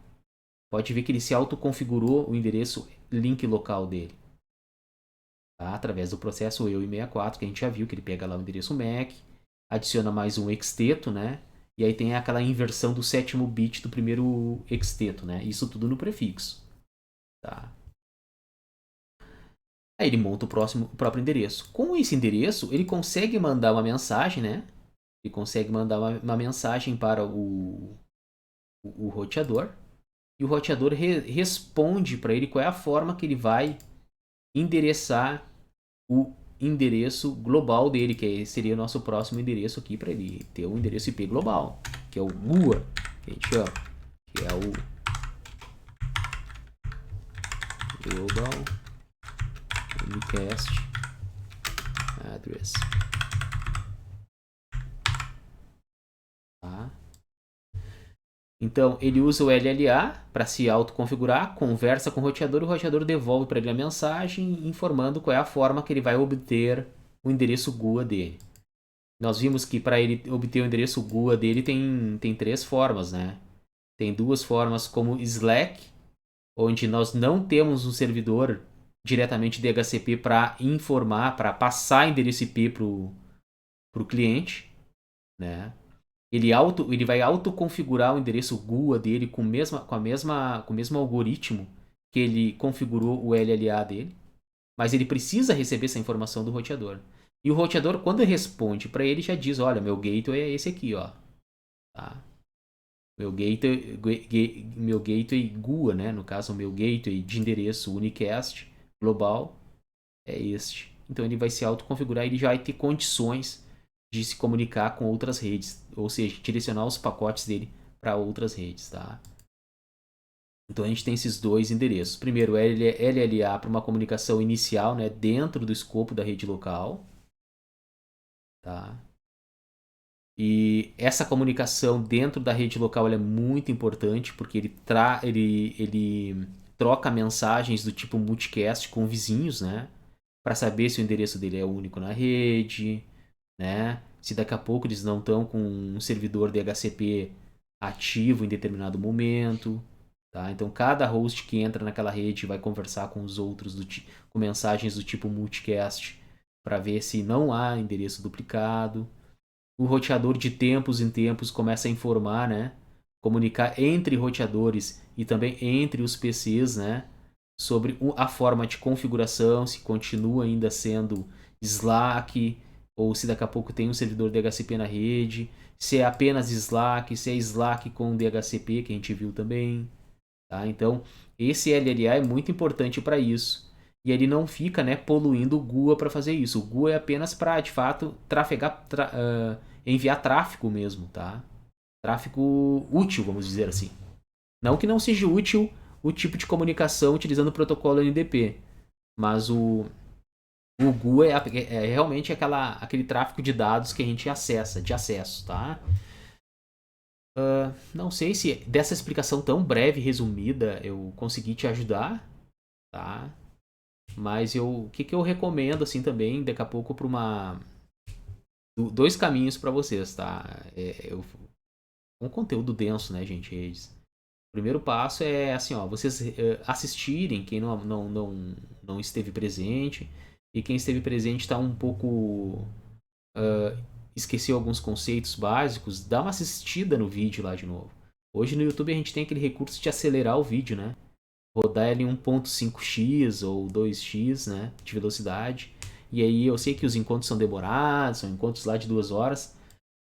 Pode ver que ele se autoconfigurou o endereço link local dele. Tá? Através do processo EUI64, que a gente já viu, que ele pega lá o endereço MAC, adiciona mais um exteto, né? E aí tem aquela inversão do sétimo bit do primeiro exteto, né? Isso tudo no prefixo. Tá? Aí ele monta o próprio endereço. Com esse endereço, ele consegue mandar uma mensagem, né? Ele consegue mandar uma mensagem para o roteador. E o roteador responde para ele qual é a forma que ele vai endereçar o endereço global dele, que seria o nosso próximo endereço aqui para ele ter um endereço IP global, que é o GUA, que a gente chama, que é o Global Unicast Address. Tá? Então, ele usa o LLA para se autoconfigurar, conversa com o roteador devolve para ele a mensagem informando qual é a forma que ele vai obter o endereço GUA dele. Nós vimos que para ele obter o endereço GUA dele tem três formas, né? Tem duas formas como Slack, onde nós não temos um servidor diretamente DHCP para informar, para passar endereço IP para o cliente, né? Ele vai autoconfigurar o endereço GUA dele com o mesmo algoritmo que ele configurou o LLA dele, mas ele precisa receber essa informação do roteador. E o roteador, quando responde para ele, já diz: olha, meu gateway é esse aqui, ó. Tá? Meu gateway GUA, né? No caso, o meu gateway de endereço unicast global é este. Então ele vai se autoconfigurar e ele já vai ter condições de se comunicar com outras redes, ou seja, direcionar os pacotes dele para outras redes, tá? Então a gente tem esses dois endereços. Primeiro, LLA para uma comunicação inicial, né, dentro do escopo da rede local, tá? E essa comunicação dentro da rede local é muito importante porque ele troca mensagens do tipo multicast com vizinhos, né? Para saber se o endereço dele é único na rede, né? Se daqui a pouco eles não estão com um servidor DHCP ativo em determinado momento, tá? Então cada host que entra naquela rede vai conversar com os outros com mensagens do tipo multicast para ver se não há endereço duplicado. O roteador de tempos em tempos começa a informar, né? Comunicar entre roteadores e também entre os PCs, né? Sobre a forma de configuração, se continua ainda sendo Slack, ou se daqui a pouco tem um servidor DHCP na rede, se é apenas Slack, se é Slack com DHCP, que a gente viu também. Tá? Então, esse LLA é muito importante para isso. E ele não fica, né, poluindo o GUA para fazer isso. O GUA é apenas para, de fato, enviar tráfego mesmo, tá? Tráfego útil, vamos dizer assim. Não que não seja útil o tipo de comunicação utilizando o protocolo NDP, mas o GUA é realmente aquele tráfego de dados que a gente acessa, de acesso, tá? Não sei se dessa explicação tão breve e resumida eu consegui te ajudar, tá? Mas o que eu recomendo assim também, daqui a pouco para dois caminhos para vocês, tá? Um conteúdo denso, né, gente? O primeiro passo é assim, ó, vocês assistirem quem não esteve presente e quem esteve presente está um pouco esqueceu alguns conceitos básicos, dá uma assistida no vídeo lá de novo. Hoje no YouTube a gente tem aquele recurso de acelerar o vídeo, né? Rodar ele em 1.5x ou 2x, né, de velocidade. E aí eu sei que os encontros são demorados, são encontros lá de 2 horas,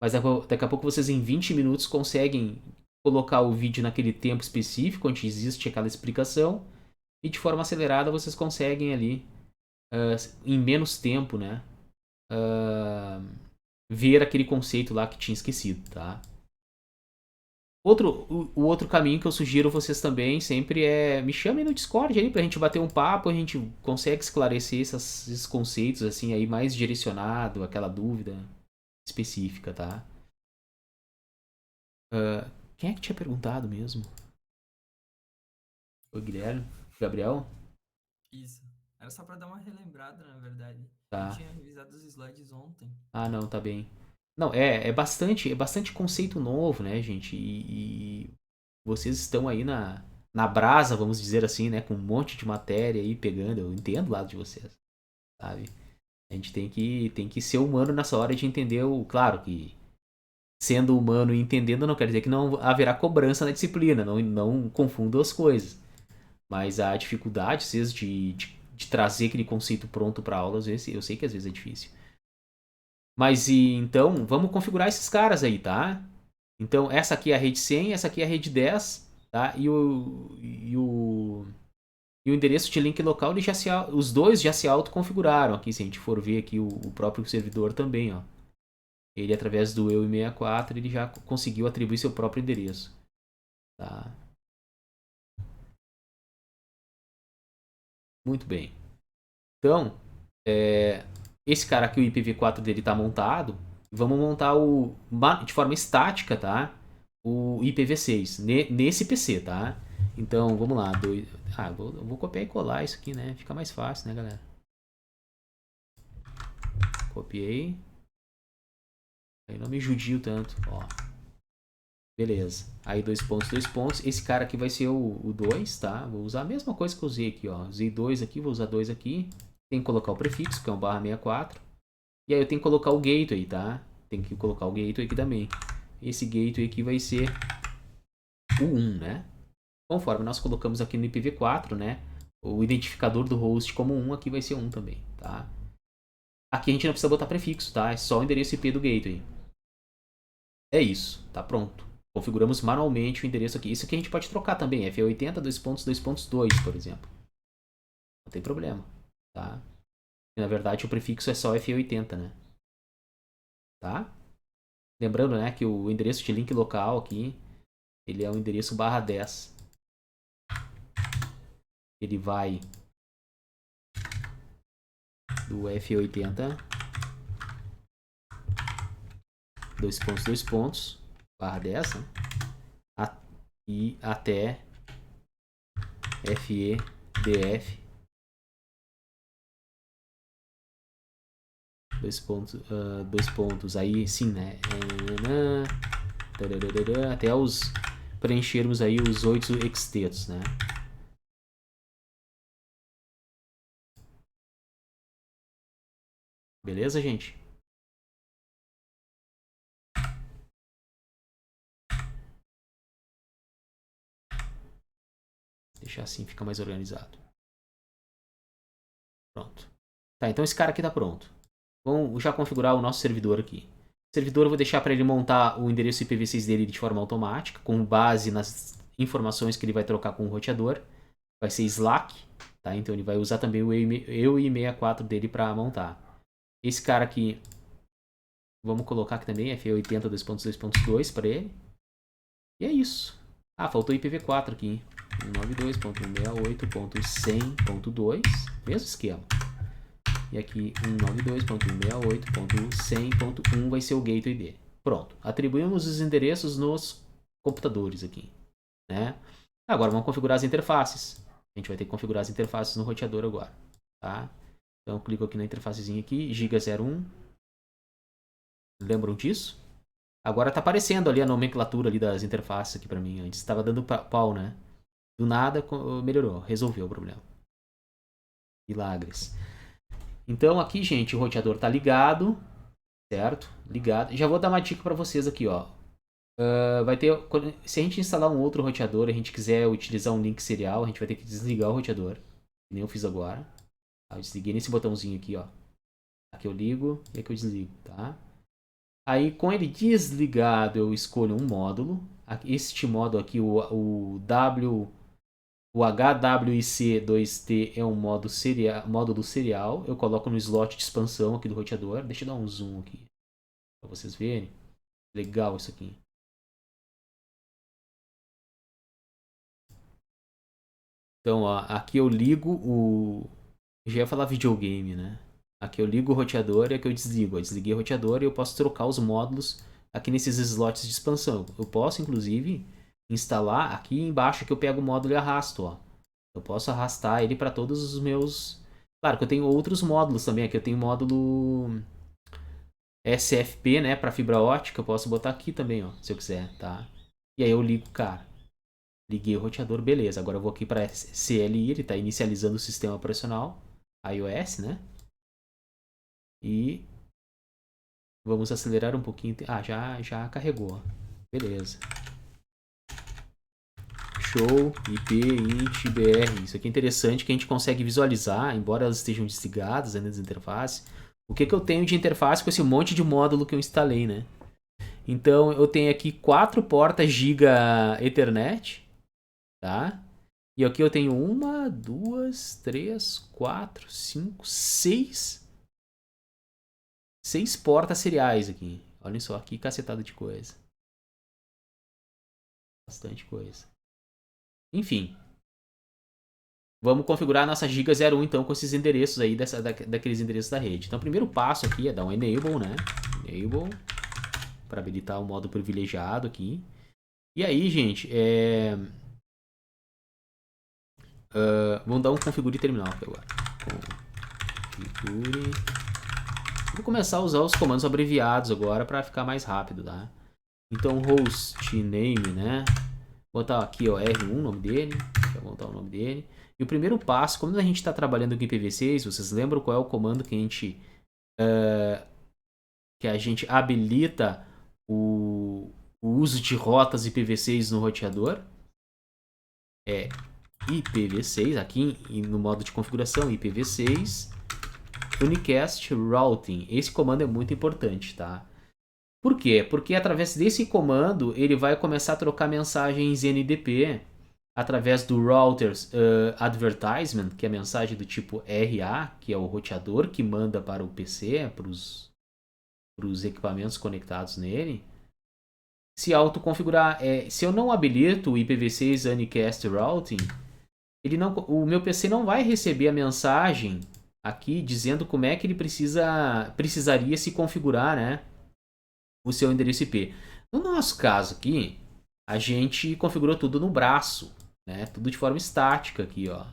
mas daqui a pouco vocês em 20 minutos conseguem colocar o vídeo naquele tempo específico onde existe aquela explicação e de forma acelerada vocês conseguem ali em menos tempo, né, ver aquele conceito lá que tinha esquecido, tá? O outro caminho que eu sugiro vocês também sempre é me chamem no Discord aí pra gente bater um papo, a gente consegue esclarecer esses conceitos assim aí mais direcionado, aquela dúvida específica, tá? Quem é que tinha perguntado mesmo? Foi o Guilherme? Gabriel? Isso. Era só pra dar uma relembrada, na verdade. Eu Tá. tinha revisado os slides ontem. Ah, não, tá bem. Não, é bastante conceito novo, né, gente? E vocês estão aí na brasa, vamos dizer assim, né? Com um monte de matéria aí pegando. Eu entendo o lado de vocês, sabe? A gente tem que ser humano nessa hora de entender o. Claro que sendo humano e entendendo não quer dizer que não haverá cobrança na disciplina, não confunda as coisas. Mas a dificuldade, às vezes, de trazer aquele conceito pronto para aula, às vezes, eu sei que às vezes é difícil. Mas então, vamos configurar esses caras aí, tá? Então, essa aqui é a rede 100, essa aqui é a rede 10, tá? E o endereço de link local, os dois já se autoconfiguraram aqui, se a gente for ver aqui o próprio servidor também, ó. Ele, através do EU64, ele já conseguiu atribuir seu próprio endereço, tá? Muito bem. Então, esse cara aqui, o IPv4 dele está montado. Vamos montar de forma estática, tá? O IPv6 nesse PC, tá? Então, vamos lá. Eu vou copiar e colar isso aqui, né? Fica mais fácil, né, galera? Copiei. Aí não me judio tanto, ó. Beleza. Aí 2 pontos, 2 pontos. Esse cara aqui vai ser o 2, tá? Vou usar a mesma coisa que eu usei aqui, ó. Usei 2 aqui, vou usar 2 aqui. Tem que colocar o prefixo, que é um /64. E aí eu tenho que colocar o gateway, tá? Tem que colocar o gateway aqui também. Esse gateway aqui vai ser o 1, né? Conforme nós colocamos aqui no IPv4, né? O identificador do host como 1 aqui vai ser 1 também, tá? Aqui a gente não precisa botar prefixo, tá? É só o endereço IP do gateway. É isso, tá pronto. Configuramos manualmente o endereço aqui. Isso aqui a gente pode trocar também, F80 2.2.2, por exemplo. Não tem problema, tá? E, na verdade o prefixo é só F80, né? Tá? Lembrando, né, que o endereço de link local aqui, ele é o endereço /10. Ele vai do F80 2.2 /10, né? E até FEDF 2 pontos, aí sim, né? Até preenchermos aí os 8 hextetos, né? Beleza, gente? Deixar assim, fica mais organizado. Pronto. Tá, então esse cara aqui tá pronto. Vamos já configurar o nosso servidor aqui. O servidor eu vou deixar para ele montar o endereço IPv6 dele de forma automática, com base nas informações que ele vai trocar com o roteador. Vai ser Slack. tá? Então ele vai usar também o EUI64 dele para montar. Esse cara aqui, vamos colocar aqui também FE80 2.2.2 para ele. E é isso. Ah, faltou IPv4 aqui. 192.168.100.2, mesmo esquema. E aqui 192.168.100.1 vai ser o gateway dele. Pronto, atribuímos os endereços nos computadores aqui, né? Agora vamos configurar as interfaces. A gente vai ter que configurar as interfaces no roteador agora, tá? Então clico aqui na interfacezinha aqui, giga01. Lembram disso? Agora tá aparecendo ali a nomenclatura ali das interfaces aqui pra mim. Antes estava dando pau, né? Do nada melhorou, resolveu o problema. Milagres. Então aqui, gente, o roteador tá ligado, certo? Ligado. Já vou dar uma dica para vocês aqui, ó. Vai ter, se a gente instalar um outro roteador e a gente quiser utilizar um link serial, a gente vai ter que desligar o roteador, que nem eu fiz agora. Eu desliguei nesse botãozinho aqui, ó. Aqui eu ligo e aqui eu desligo, tá? Aí com ele desligado eu escolho um módulo. Este módulo aqui, o HWIC2T é um módulo serial. Eu coloco no slot de expansão aqui do roteador. Deixa eu dar um zoom aqui para vocês verem. Legal isso aqui. Então, ó, aqui eu ligo o... Eu já ia falar videogame, né? Aqui eu ligo o roteador e aqui eu desligo. Eu desliguei o roteador e eu posso trocar os módulos aqui nesses slots de expansão. Eu posso, inclusive, instalar aqui embaixo que eu pego o módulo e arrasto, ó. Eu posso arrastar ele para todos os meus... Claro que eu tenho outros módulos também. Aqui eu tenho módulo SFP, né, para fibra ótica. Eu posso botar aqui também, ó, se eu quiser, tá? E aí eu ligo, cara. Liguei o roteador, beleza. Agora eu vou aqui para CLI, ele está inicializando o sistema operacional iOS, né? E vamos acelerar um pouquinho. Ah, já carregou. Beleza. Show, IP, int, br. Isso aqui é interessante que a gente consegue visualizar, embora elas estejam desligadas nas interfaces. O que eu tenho de interface com esse monte de módulo que eu instalei, né? Então eu tenho aqui 4 portas Giga Ethernet. Tá? E aqui eu tenho 1, 2, 3, 4, 5, 6 portas seriais aqui. Olhem só, que cacetada de coisa. Bastante coisa. Enfim. Vamos configurar a nossa Giga 01 então com esses endereços aí, daqueles endereços da rede. Então o primeiro passo aqui é dar um Enable, né? Enable. Para habilitar o modo privilegiado aqui. E aí, gente, vamos dar um configure terminal aqui agora. Configure. Vou começar a usar os comandos abreviados agora para ficar mais rápido, tá? Então, hostname, né? Vou botar aqui, ó, R1, o nome dele. Deixa eu botar o nome dele. E o primeiro passo, quando a gente está trabalhando com IPv6, vocês lembram qual é o comando que a gente habilita o uso de rotas IPv6 no roteador? É IPv6, aqui no modo de configuração, IPv6 unicast routing. Esse comando é muito importante, tá? Por quê? Porque através desse comando ele vai começar a trocar mensagens NDP através do routers advertisement, que é a mensagem do tipo RA, que é o roteador que manda para o PC, para os equipamentos conectados nele. Se autoconfigurar, se eu não habilito o IPv6 unicast routing, o meu PC não vai receber a mensagem aqui dizendo como é que ele precisaria se configurar, né, o seu endereço IP. No nosso caso aqui, a gente configurou tudo no braço, né, tudo de forma estática aqui, ó.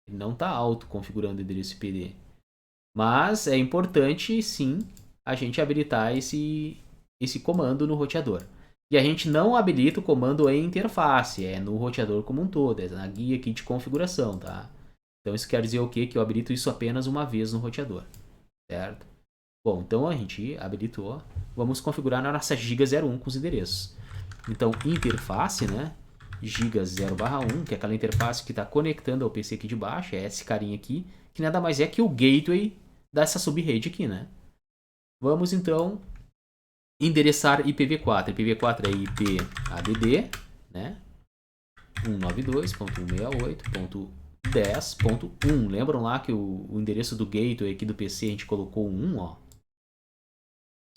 Ele não está autoconfigurando o endereço IP dele. Mas é importante, sim, a gente habilitar esse comando no roteador. E a gente não habilita o comando em interface, é no roteador como um todo, é na guia aqui de configuração, tá? Então isso quer dizer o quê? Que eu habilito isso apenas uma vez no roteador, certo? Bom, então a gente habilitou. Vamos configurar na nossa Giga 01 com os endereços. Então, interface, né? Giga 0/1, que é aquela interface que está conectando ao PC aqui de baixo, é esse carinha aqui, que nada mais é que o gateway dessa subrede aqui, né? Vamos então endereçar IPv4. IPv4 é IP ADD, né? 192.168.100.1 10.1. Lembram lá que o endereço do gateway aqui do PC a gente colocou 1, ó.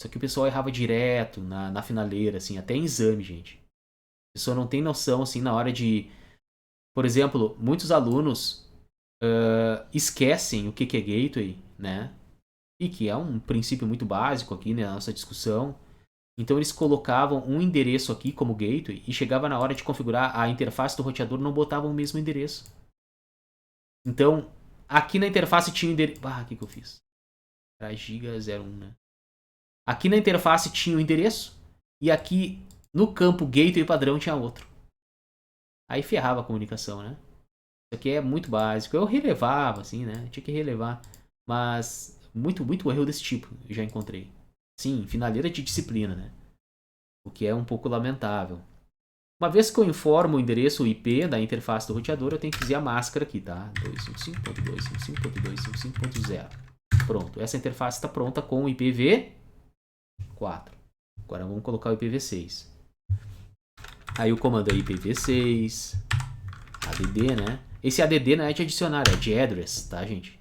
Só que o pessoal errava direto na finaleira, assim, até em exame, gente. A pessoa não tem noção, assim, na hora de... Por exemplo, muitos alunos esquecem o que é gateway, né? E que é um princípio muito básico aqui, né, na nossa discussão. Então eles colocavam um endereço aqui como gateway e chegava na hora de configurar a interface do roteador não botavam o mesmo endereço. Então, aqui na interface tinha o endereço... Ah, o que eu fiz? Era giga 01, né? Aqui na interface tinha o endereço e aqui no campo gateway padrão tinha outro. Aí ferrava a comunicação, né? Isso aqui é muito básico. Eu relevava, assim, né? Tinha que relevar. Mas muito erro desse tipo eu já encontrei. Sim, finaleira de disciplina, né? O que é um pouco lamentável. Uma vez que eu informo o endereço IP da interface do roteador, eu tenho que dizer a máscara aqui, tá? 255.255.255.0. Pronto, essa interface está pronta com o IPv4. Agora vamos colocar o IPv6. Aí o comando é IPv6, add, né? Esse add não é de adicionar, é de address, tá, gente?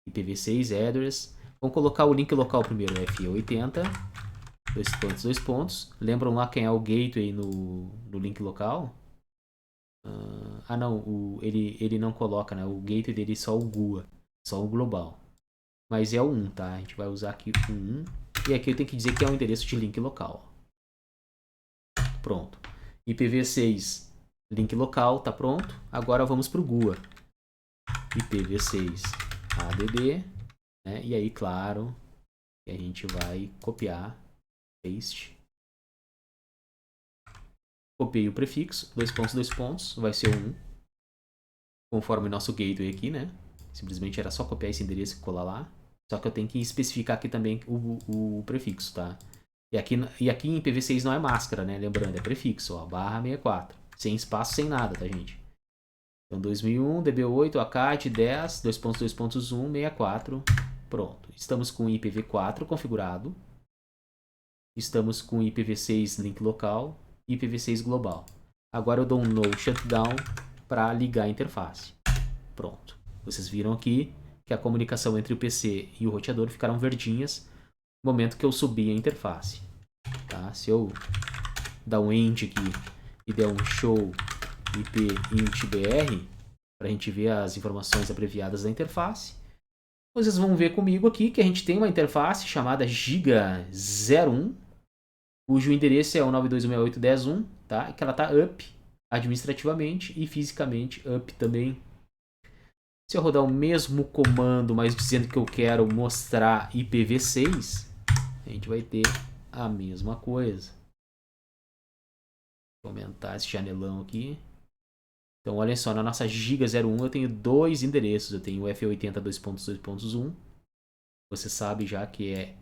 IPv6 address. Vamos colocar o link local primeiro, F80, dois pontos. Lembram lá quem é o gateway no link local? Não, ele não coloca, né? O gateway dele é só o GUA, só o global. Mas é o 1, tá? A gente vai usar aqui o 1. E aqui eu tenho que dizer que é o endereço de link local. Pronto. IPv6 link local, tá pronto. Agora vamos para o GUA. IPv6 add, né? E aí, claro, a gente vai copiar, paste. Copiei o prefixo, dois pontos, vai ser o 1. Conforme o nosso gateway aqui, né? Simplesmente era só copiar esse endereço e colar lá. Só que eu tenho que especificar aqui também o prefixo, tá? E aqui em IPv6 não é máscara, né? Lembrando, é prefixo, ó, /64. Sem espaço, sem nada, tá, gente? Então, 2001, DB8, ACAT, 10, 2.2.1, 64. Pronto. Estamos com o IPv4 configurado. Estamos com o IPv6 link local e IPv6 global. Agora eu dou um no shutdown para ligar a interface. Pronto. Vocês viram aqui que a comunicação entre o PC e o roteador ficaram verdinhas no momento que eu subi a interface. Tá? Se eu dar um end aqui e der um show IP int br para a gente ver as informações abreviadas da interface, vocês vão ver comigo aqui que a gente tem uma interface chamada giga01, cujo endereço é o 92.168.10.1, tá? E que ela está up administrativamente e fisicamente up também. Se eu rodar o mesmo comando, mas dizendo que eu quero mostrar IPv6, a gente vai ter a mesma coisa. Vou aumentar esse janelão aqui. Então, olha só, na nossa giga01 eu tenho dois endereços. Eu tenho o F80 2.2.1. Você sabe já que é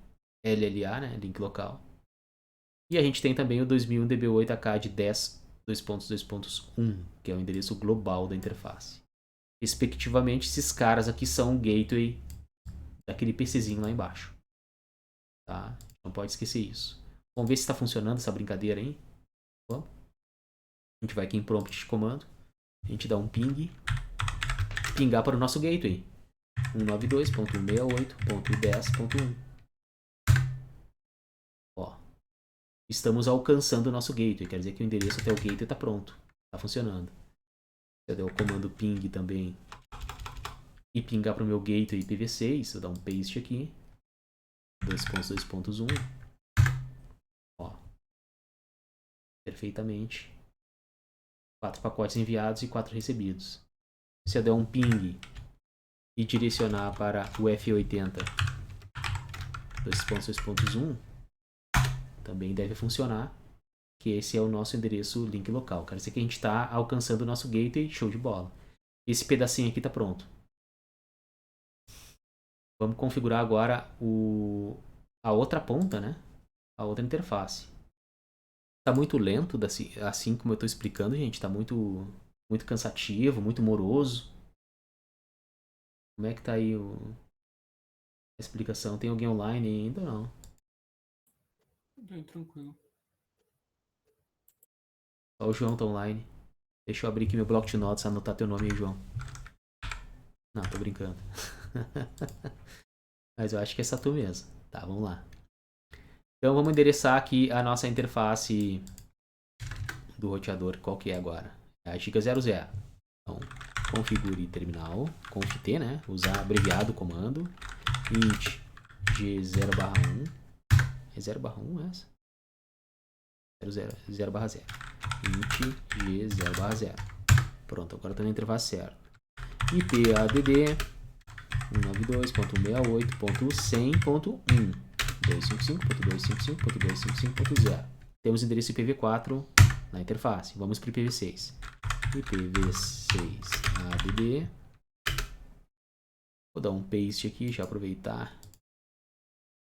LLA, né? Link local. E a gente tem também o 2001 DB8AK de 10 2.2.1, que é o endereço global da interface. Respectivamente, esses caras aqui são o gateway daquele PCzinho lá embaixo. Tá? Não pode esquecer isso. Vamos ver se está funcionando essa brincadeira aí. Vamos. A gente vai aqui em prompt de comando. A gente dá um ping. Pingar para o nosso gateway. 192.168.10.1. Ó. Estamos alcançando o nosso gateway. Quer dizer que o endereço até o gateway está pronto. Está funcionando. Se eu der o comando ping também e pingar para o meu gateway IPv6, eu dar um paste aqui. 2.2.1. Ó. Perfeitamente. 4 pacotes enviados e 4 recebidos. Se eu der um ping e direcionar para o F80 2.2.1, também deve funcionar, que esse é o nosso endereço link local. Quer dizer que a gente está alcançando o nosso gateway, show de bola. Esse pedacinho aqui está pronto. Vamos configurar agora a outra ponta, né? A outra interface. Está muito lento, assim como eu estou explicando, gente. Está muito cansativo, muito moroso. Como é que tá aí a explicação? Tem alguém online ainda ou não? Bem tranquilo. Só o João tá online. Deixa eu abrir aqui meu bloco de notas, anotar teu nome aí, João. Não, tô brincando. Mas eu acho que é essa tu mesmo. Tá, vamos lá. Então vamos endereçar aqui a nossa interface do roteador. Qual que é agora? É a giga 00. Então, configure terminal, conft, né? Usar abreviado o comando. Int g0/1. É 0/1 essa? 0/0. Int g0/0. Pronto, agora tá na interface certa. IP add 192.168.100.1 255.255.255.0. Temos o endereço IPv4 na interface. Vamos para o IPv6. IPv6 add. Vou dar um paste aqui, já aproveitar.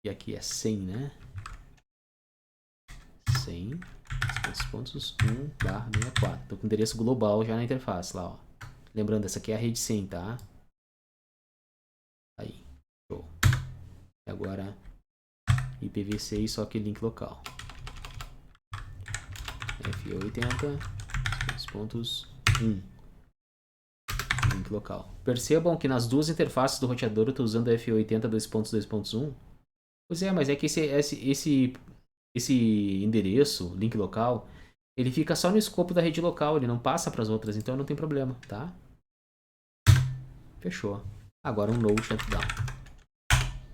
E aqui é 100, né? 100 pontos 1/64. Estou com o endereço global já na interface lá, ó. Lembrando, essa aqui é a rede 100, tá? Aí, show. E agora IPv6, só que link local. F80 2.1 link local. Percebam que nas duas interfaces do roteador eu estou usando F80 2.2.1. Pois é, mas é que esse endereço, link local, ele fica só no escopo da rede local, ele não passa para as outras, então não tem problema, tá? Fechou. Agora um no shutdown.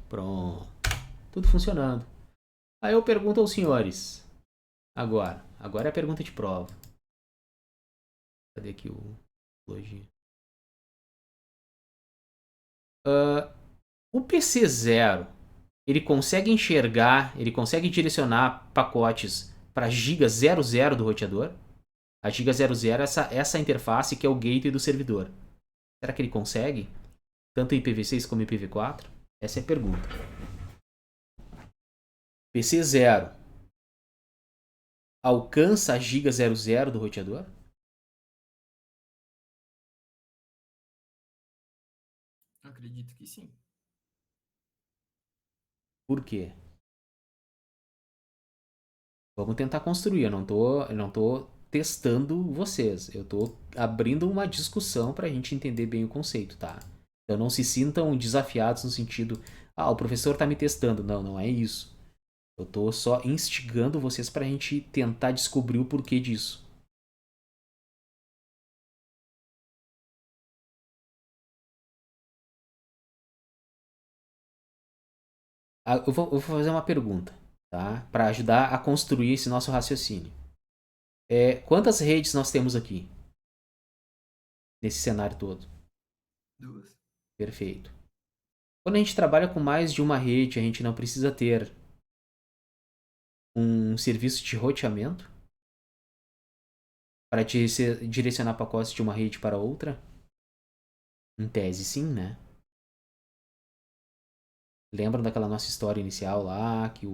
Pronto. Tudo funcionando. Aí eu pergunto aos senhores. Agora é a pergunta de prova. Cadê aqui o login? O PC0, ele consegue enxergar, ele consegue direcionar pacotes para giga 00 do roteador? A giga 00 é essa interface que é o gateway do servidor. Será que ele consegue? Tanto IPv6 como IPv4? Essa é a pergunta. PC0 alcança a giga 00 do roteador? Acredito que sim. Por quê? Vamos tentar construir. Eu não tô testando vocês. Eu tô abrindo uma discussão para a gente entender bem o conceito, tá? Então não se sintam desafiados no sentido, o professor tá me testando. Não, não é isso. Eu tô só instigando vocês para a gente tentar descobrir o porquê disso. Eu vou fazer uma pergunta, tá? Para ajudar a construir esse nosso raciocínio. Quantas redes nós temos aqui? Nesse cenário todo? 2. Perfeito. Quando a gente trabalha com mais de uma rede, a gente não precisa ter um serviço de roteamento para direcionar pacotes de uma rede para outra? Em tese, sim, né? Lembram daquela nossa história inicial lá, que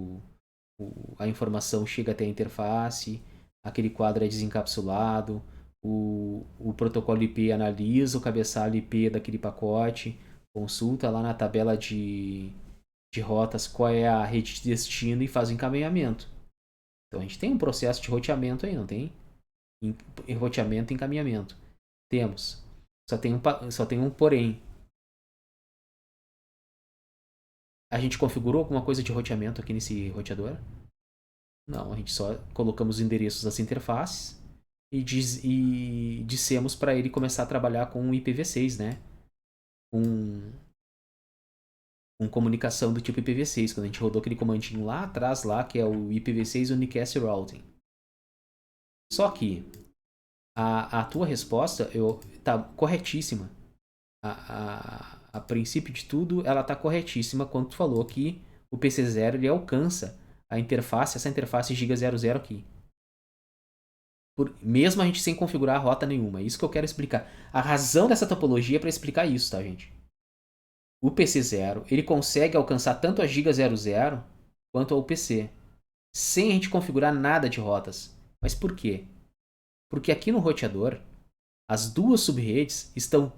a informação chega até a interface, aquele quadro é desencapsulado, o protocolo IP analisa o cabeçalho IP daquele pacote, consulta lá na tabela de rotas qual é a rede de destino e faz o encaminhamento. Então a gente tem um processo de roteamento aí, não tem? Roteamento e encaminhamento. Temos. Só tem um porém. A gente configurou alguma coisa de roteamento aqui nesse roteador? Não, a gente só colocamos os endereços das interfaces e dissemos para ele começar a trabalhar com o IPv6, né? Com comunicação do tipo IPv6, quando a gente rodou aquele comandinho lá atrás, lá, que é o IPv6 Unicast Routing. Só que a tua resposta tá corretíssima. A princípio de tudo, ela tá corretíssima quando tu falou que o PC0 ele alcança a interface, essa interface giga 00 aqui. Mesmo a gente sem configurar a rota nenhuma. É isso que eu quero explicar. A razão dessa topologia é para explicar isso, tá, gente? O PC0 ele consegue alcançar tanto a giga 00 quanto ao PC, sem a gente configurar nada de rotas. Mas por quê? Porque aqui no roteador, as duas subredes estão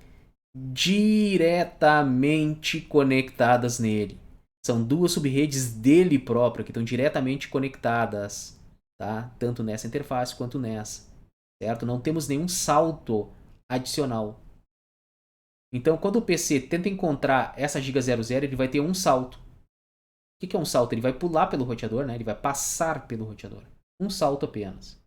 diretamente conectadas nele. São duas subredes dele próprio que estão diretamente conectadas, tá? Tanto nessa interface quanto nessa, certo? Não temos nenhum salto adicional. Então, quando o PC tenta encontrar essa giga 00, ele vai ter um salto. O que é um salto? Ele vai pular pelo roteador, né? Ele vai passar pelo roteador. Um salto apenas.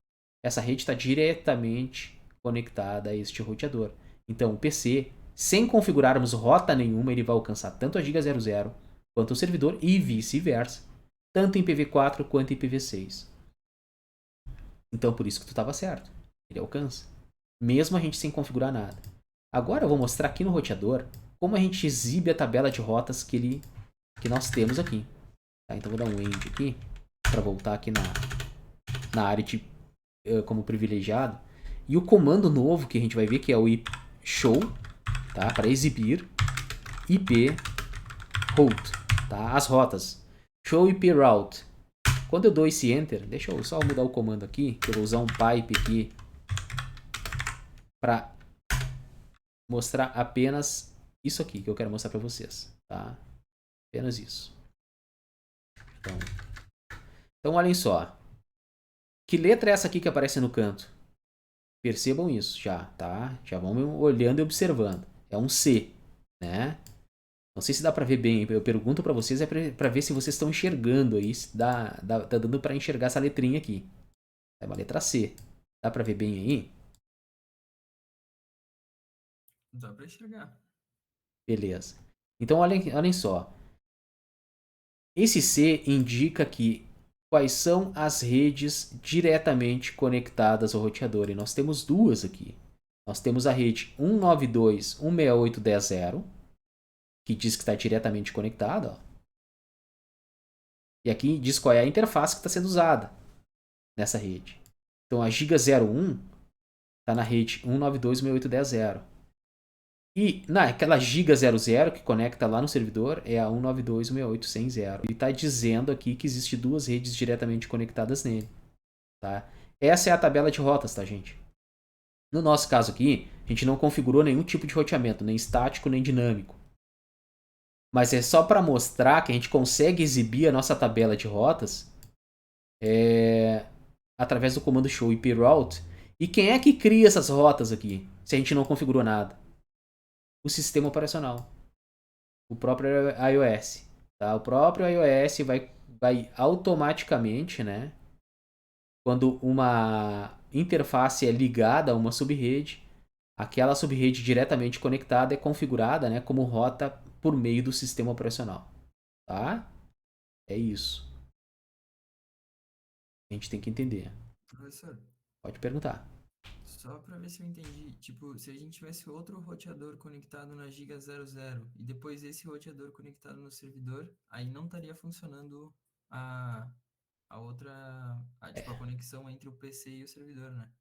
Essa rede está diretamente conectada a este roteador. Então, o PC, sem configurarmos rota nenhuma, ele vai alcançar tanto a giga 00 quanto o servidor e vice-versa, tanto em IPv4 quanto em IPv6. Então, por isso que tu estava certo. Ele alcança. Mesmo a gente sem configurar nada. Agora eu vou mostrar aqui no roteador como a gente exibe a tabela de rotas que nós temos aqui. Tá, então vou dar um end aqui para voltar aqui na área de, como privilegiado. E o comando novo que a gente vai ver que é o show, tá, para exibir IP route, tá, as rotas. Show IP route. Quando eu dou esse enter, deixa eu só mudar o comando aqui, que eu vou usar um pipe aqui para mostrar apenas isso aqui que eu quero mostrar para vocês, tá? Apenas isso. Então olhem só. Que letra é essa aqui que aparece no canto? Percebam isso já, tá? Já vão olhando e observando. É um C, né? Não sei se dá para ver bem. Eu pergunto para vocês para ver se vocês estão enxergando aí, se tá dando para enxergar essa letrinha aqui. É uma letra C. Dá para ver bem aí? Dá pra enxergar. Beleza. Então olhem só. Esse C indica que quais são as redes diretamente conectadas ao roteador. E nós temos duas aqui. Nós temos a rede 192.168.10.0, que diz que está diretamente conectada. Ó. E aqui diz qual é a interface que está sendo usada nessa rede. Então a Giga 01 está na rede 192.168.10.0. E naquela Giga 00 que conecta lá no servidor é a 192.168.100. Ele está dizendo aqui que existe duas redes diretamente conectadas nele. Tá? Essa é a tabela de rotas, tá, gente? No nosso caso aqui, a gente não configurou nenhum tipo de roteamento, nem estático, nem dinâmico. Mas é só para mostrar que a gente consegue exibir a nossa tabela de rotas através do comando show IP route. E quem é que cria essas rotas aqui, se a gente não configurou nada? O sistema operacional. O próprio iOS. Tá? O próprio iOS vai automaticamente, né? Quando uma interface é ligada a uma subrede, aquela subrede diretamente conectada é configurada, né, como rota por meio do sistema operacional. Tá? É isso. A gente tem que entender. Professor, Pode perguntar. só para ver se eu entendi, tipo, se a gente tivesse outro roteador conectado na Giga 00 e depois esse roteador conectado no servidor, aí não estaria funcionando a, a outra, tipo, a conexão entre o PC e o servidor, né?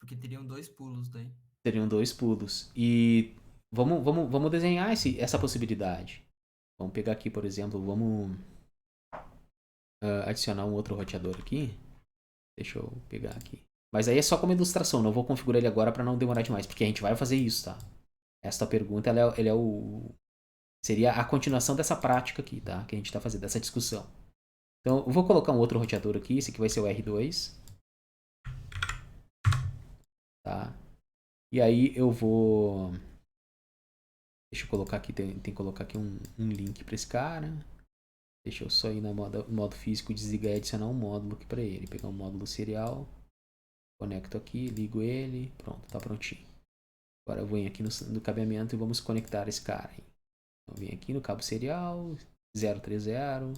Porque teriam dois pulos daí. Seriam dois pulos. E vamos desenhar essa possibilidade. Vamos pegar aqui, por exemplo, vamos adicionar um outro roteador aqui. Deixa eu pegar aqui. Mas aí é só como ilustração, não vou configurar ele agora para não demorar demais, porque a gente vai fazer isso, tá? Esta pergunta seria a continuação dessa prática aqui, tá? Que a gente está fazendo, dessa discussão. Então, eu vou colocar um outro roteador aqui, esse aqui vai ser o R2. Tá? E aí eu vou... Deixa eu colocar aqui, tem que colocar aqui um link para esse cara. Deixa eu só ir no modo físico, desligar e adicionar um módulo aqui para ele. Pegar um módulo serial, conecto aqui, ligo ele, pronto, tá prontinho. Agora eu venho aqui no cabeamento e vamos conectar esse cara aí. Então, vem aqui no cabo serial, 030,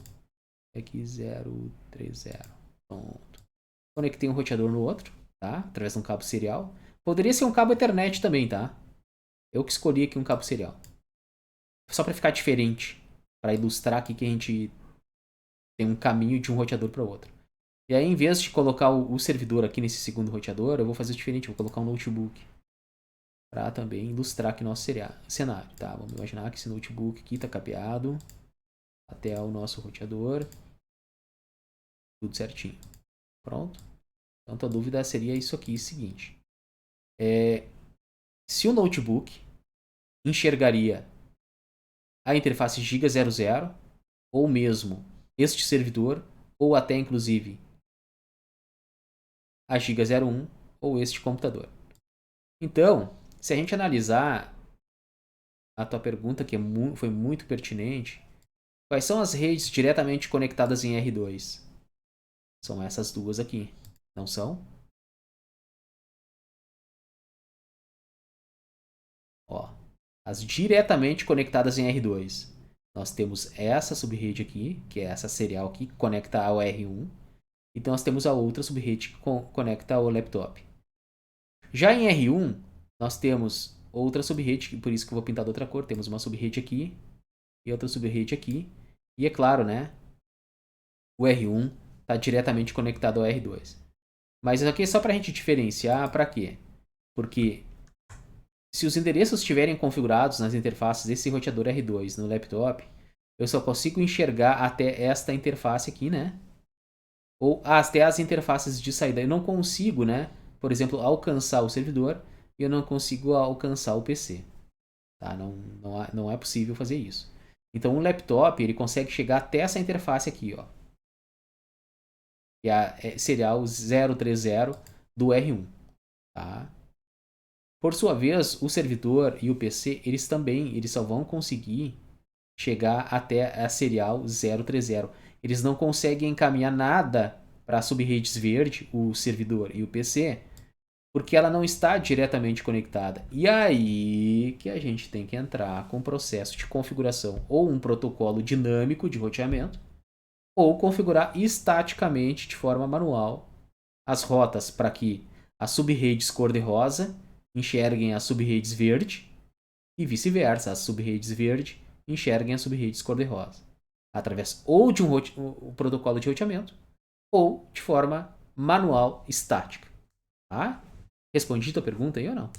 aqui 030, pronto. Conectei um roteador no outro, tá? Através de um cabo serial. Poderia ser um cabo Ethernet também, tá? Eu que escolhi aqui um cabo serial. Só para ficar diferente, para ilustrar aqui que a gente tem um caminho de um roteador para outro. E aí, em vez de colocar o servidor aqui nesse segundo roteador, eu vou fazer diferente, vou colocar um notebook. Para também ilustrar aqui nosso cenário, tá? Vamos imaginar que esse notebook aqui está cabeado até o nosso roteador. Tudo certinho. Pronto. Então, a dúvida seria isso aqui, o seguinte. Se o notebook enxergaria a interface Giga 00, ou mesmo este servidor, ou até inclusive a Giga 01, ou este computador. Então, se a gente analisar a tua pergunta, que foi muito pertinente. Quais são as redes diretamente conectadas em R2? São essas duas aqui, não são? Ó, as diretamente conectadas em R2. Nós temos essa subrede aqui, que é essa serial que conecta ao R1. Então nós temos a outra subrede que conecta ao laptop. Já em R1, nós temos outra subrede, por isso que eu vou pintar de outra cor. Temos uma subrede aqui e outra subrede aqui. E é claro, né? O R1 está diretamente conectado ao R2. Mas isso aqui é só para a gente diferenciar para quê? Porque se os endereços estiverem configurados nas interfaces desse roteador R2 no laptop, eu só consigo enxergar até esta interface aqui, né? Ou até as interfaces de saída. Eu não consigo, né? Por exemplo, alcançar o servidor e eu não consigo alcançar o PC. Tá? Não é possível fazer isso. Então o laptop ele consegue chegar até essa interface aqui, ó. Que é a serial 030 do R1. Tá? Por sua vez, o servidor e o PC, eles só vão conseguir chegar até a serial 030. Eles não conseguem encaminhar nada para subredes verde, o servidor e o PC, porque ela não está diretamente conectada. E aí que a gente tem que entrar com o processo de configuração ou um protocolo dinâmico de roteamento, ou configurar estaticamente de forma manual as rotas para que as subredes cor-de-rosa enxerguem as subredes verde e vice-versa, as subredes verde enxerguem as subredes cor-de-rosa, através ou de um protocolo de roteamento ou de forma manual estática. Tá? Respondi tua pergunta aí ou não?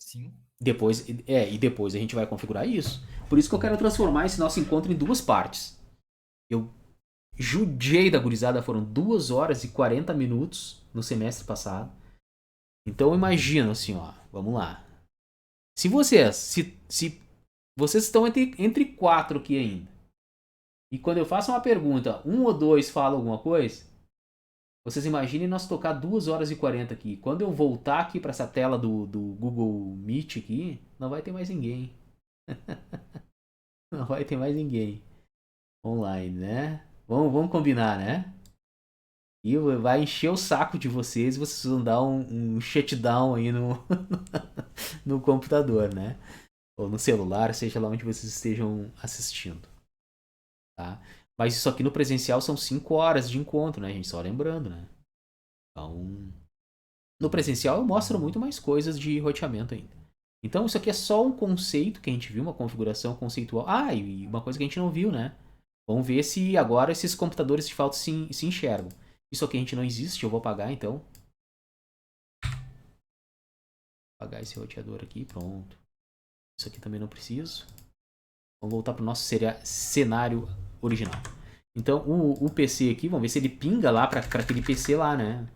Sim. E depois a gente vai configurar isso. Por isso que eu quero transformar esse nosso encontro em duas partes. Eu judiei da gurizada, foram 2 horas e 40 minutos no semestre passado. Então imagina assim, ó, vamos lá. Se vocês estão entre 4 aqui ainda, e quando eu faço uma pergunta, 1 ou 2 falam alguma coisa, vocês imaginem nós tocar 2 horas e 40 aqui. Quando eu voltar aqui para essa tela do Google Meet aqui, não vai ter mais ninguém. Não vai ter mais ninguém online, né? Vamos combinar, né? E vai encher o saco de vocês e vocês vão dar um shutdown aí no computador, né? Ou no celular, seja lá onde vocês estejam assistindo. Tá? Mas isso aqui no presencial são 5 horas de encontro, né, gente? Só lembrando, né? Então, no presencial eu mostro muito mais coisas de roteamento ainda. Então, isso aqui é só um conceito que a gente viu, uma configuração conceitual. Ah, e uma coisa que a gente não viu, né? Vamos ver se agora esses computadores de fato se enxergam. Isso aqui a gente não existe, eu vou apagar então. Vou apagar esse roteador aqui, pronto. Isso aqui também não preciso. Vamos voltar para o nosso cenário original. Então, o PC aqui, vamos ver se ele pinga lá para aquele PC lá, né?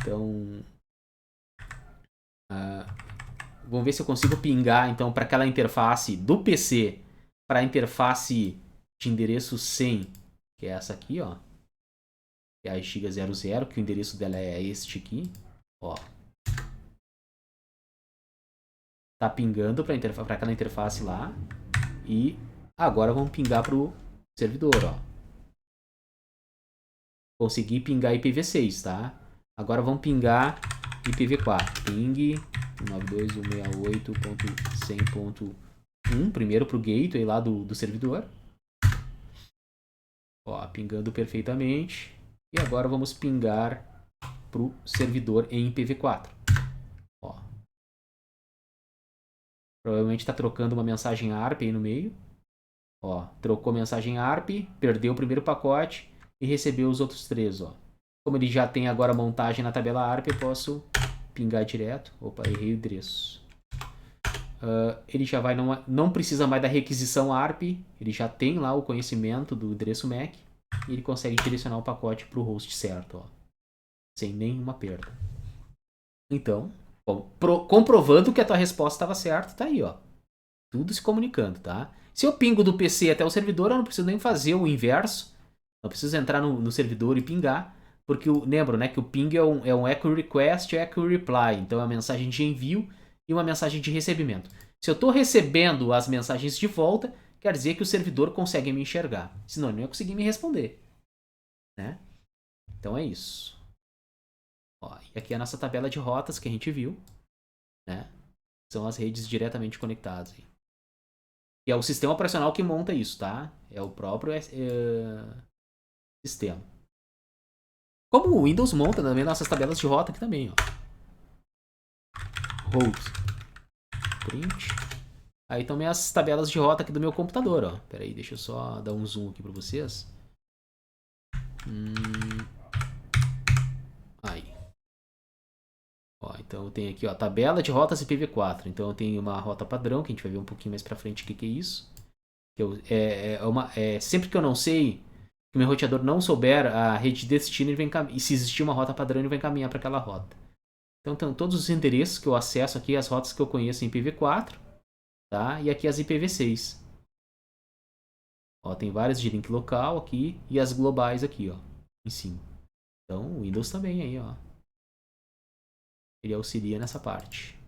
Então, vamos ver se eu consigo pingar então para aquela interface do PC para a interface de endereço 100, que é essa aqui, ó. Que é a giga 00, que o endereço dela é este aqui, ó. Tá pingando para aquela interface lá. E agora vamos pingar pro servidor, ó. Consegui pingar IPv6, tá? Agora vamos pingar IPv4. Ping 192.168.100.1 primeiro pro gateway lá do servidor. Ó, pingando perfeitamente. E agora vamos pingar pro servidor em IPv4. Ó. Provavelmente está trocando uma mensagem ARP aí no meio. Ó, trocou mensagem ARP, perdeu o primeiro pacote e recebeu os outros 3, ó. Como ele já tem agora a montagem na tabela ARP, eu posso pingar direto. Opa, errei o endereço. Ele já vai, não precisa mais da requisição ARP, ele já tem lá o conhecimento do endereço MAC e ele consegue direcionar o pacote para o host certo, ó, sem nenhuma perda. Então, bom, comprovando que a tua resposta estava certa, tá aí, ó. Tudo se comunicando, tá? Se eu pingo do PC até o servidor, eu não preciso nem fazer o inverso. Não preciso entrar no servidor e pingar. Porque lembro, né, que o ping é um echo request e echo reply. Então é uma mensagem de envio e uma mensagem de recebimento. Se eu estou recebendo as mensagens de volta, quer dizer que o servidor consegue me enxergar. Senão ele não ia conseguir me responder. Né? Então é isso. Ó, e aqui é a nossa tabela de rotas que a gente viu. Né? São as redes diretamente conectadas. E é o sistema operacional que monta isso, tá? É o próprio sistema. Como o Windows monta também nossas tabelas de rota aqui também, ó. Rows. Print. Aí também as tabelas de rota aqui do meu computador, ó. Pera aí, deixa eu só dar um zoom aqui pra vocês. Aí. Ó, então eu tenho aqui, ó, tabela de rotas IPv4. Então eu tenho uma rota padrão, que a gente vai ver um pouquinho mais pra frente o que é isso. Sempre que eu não sei, que o meu roteador não souber a rede de destino, ele vem e se existir uma rota padrão, ele vai encaminhar para aquela rota. Então, todos os endereços que eu acesso aqui, as rotas que eu conheço em IPv4, tá? E aqui as IPv6. Ó, tem várias de link local aqui e as globais aqui, ó, em cima. Então, o Windows também aí, ó. Ele auxilia nessa parte.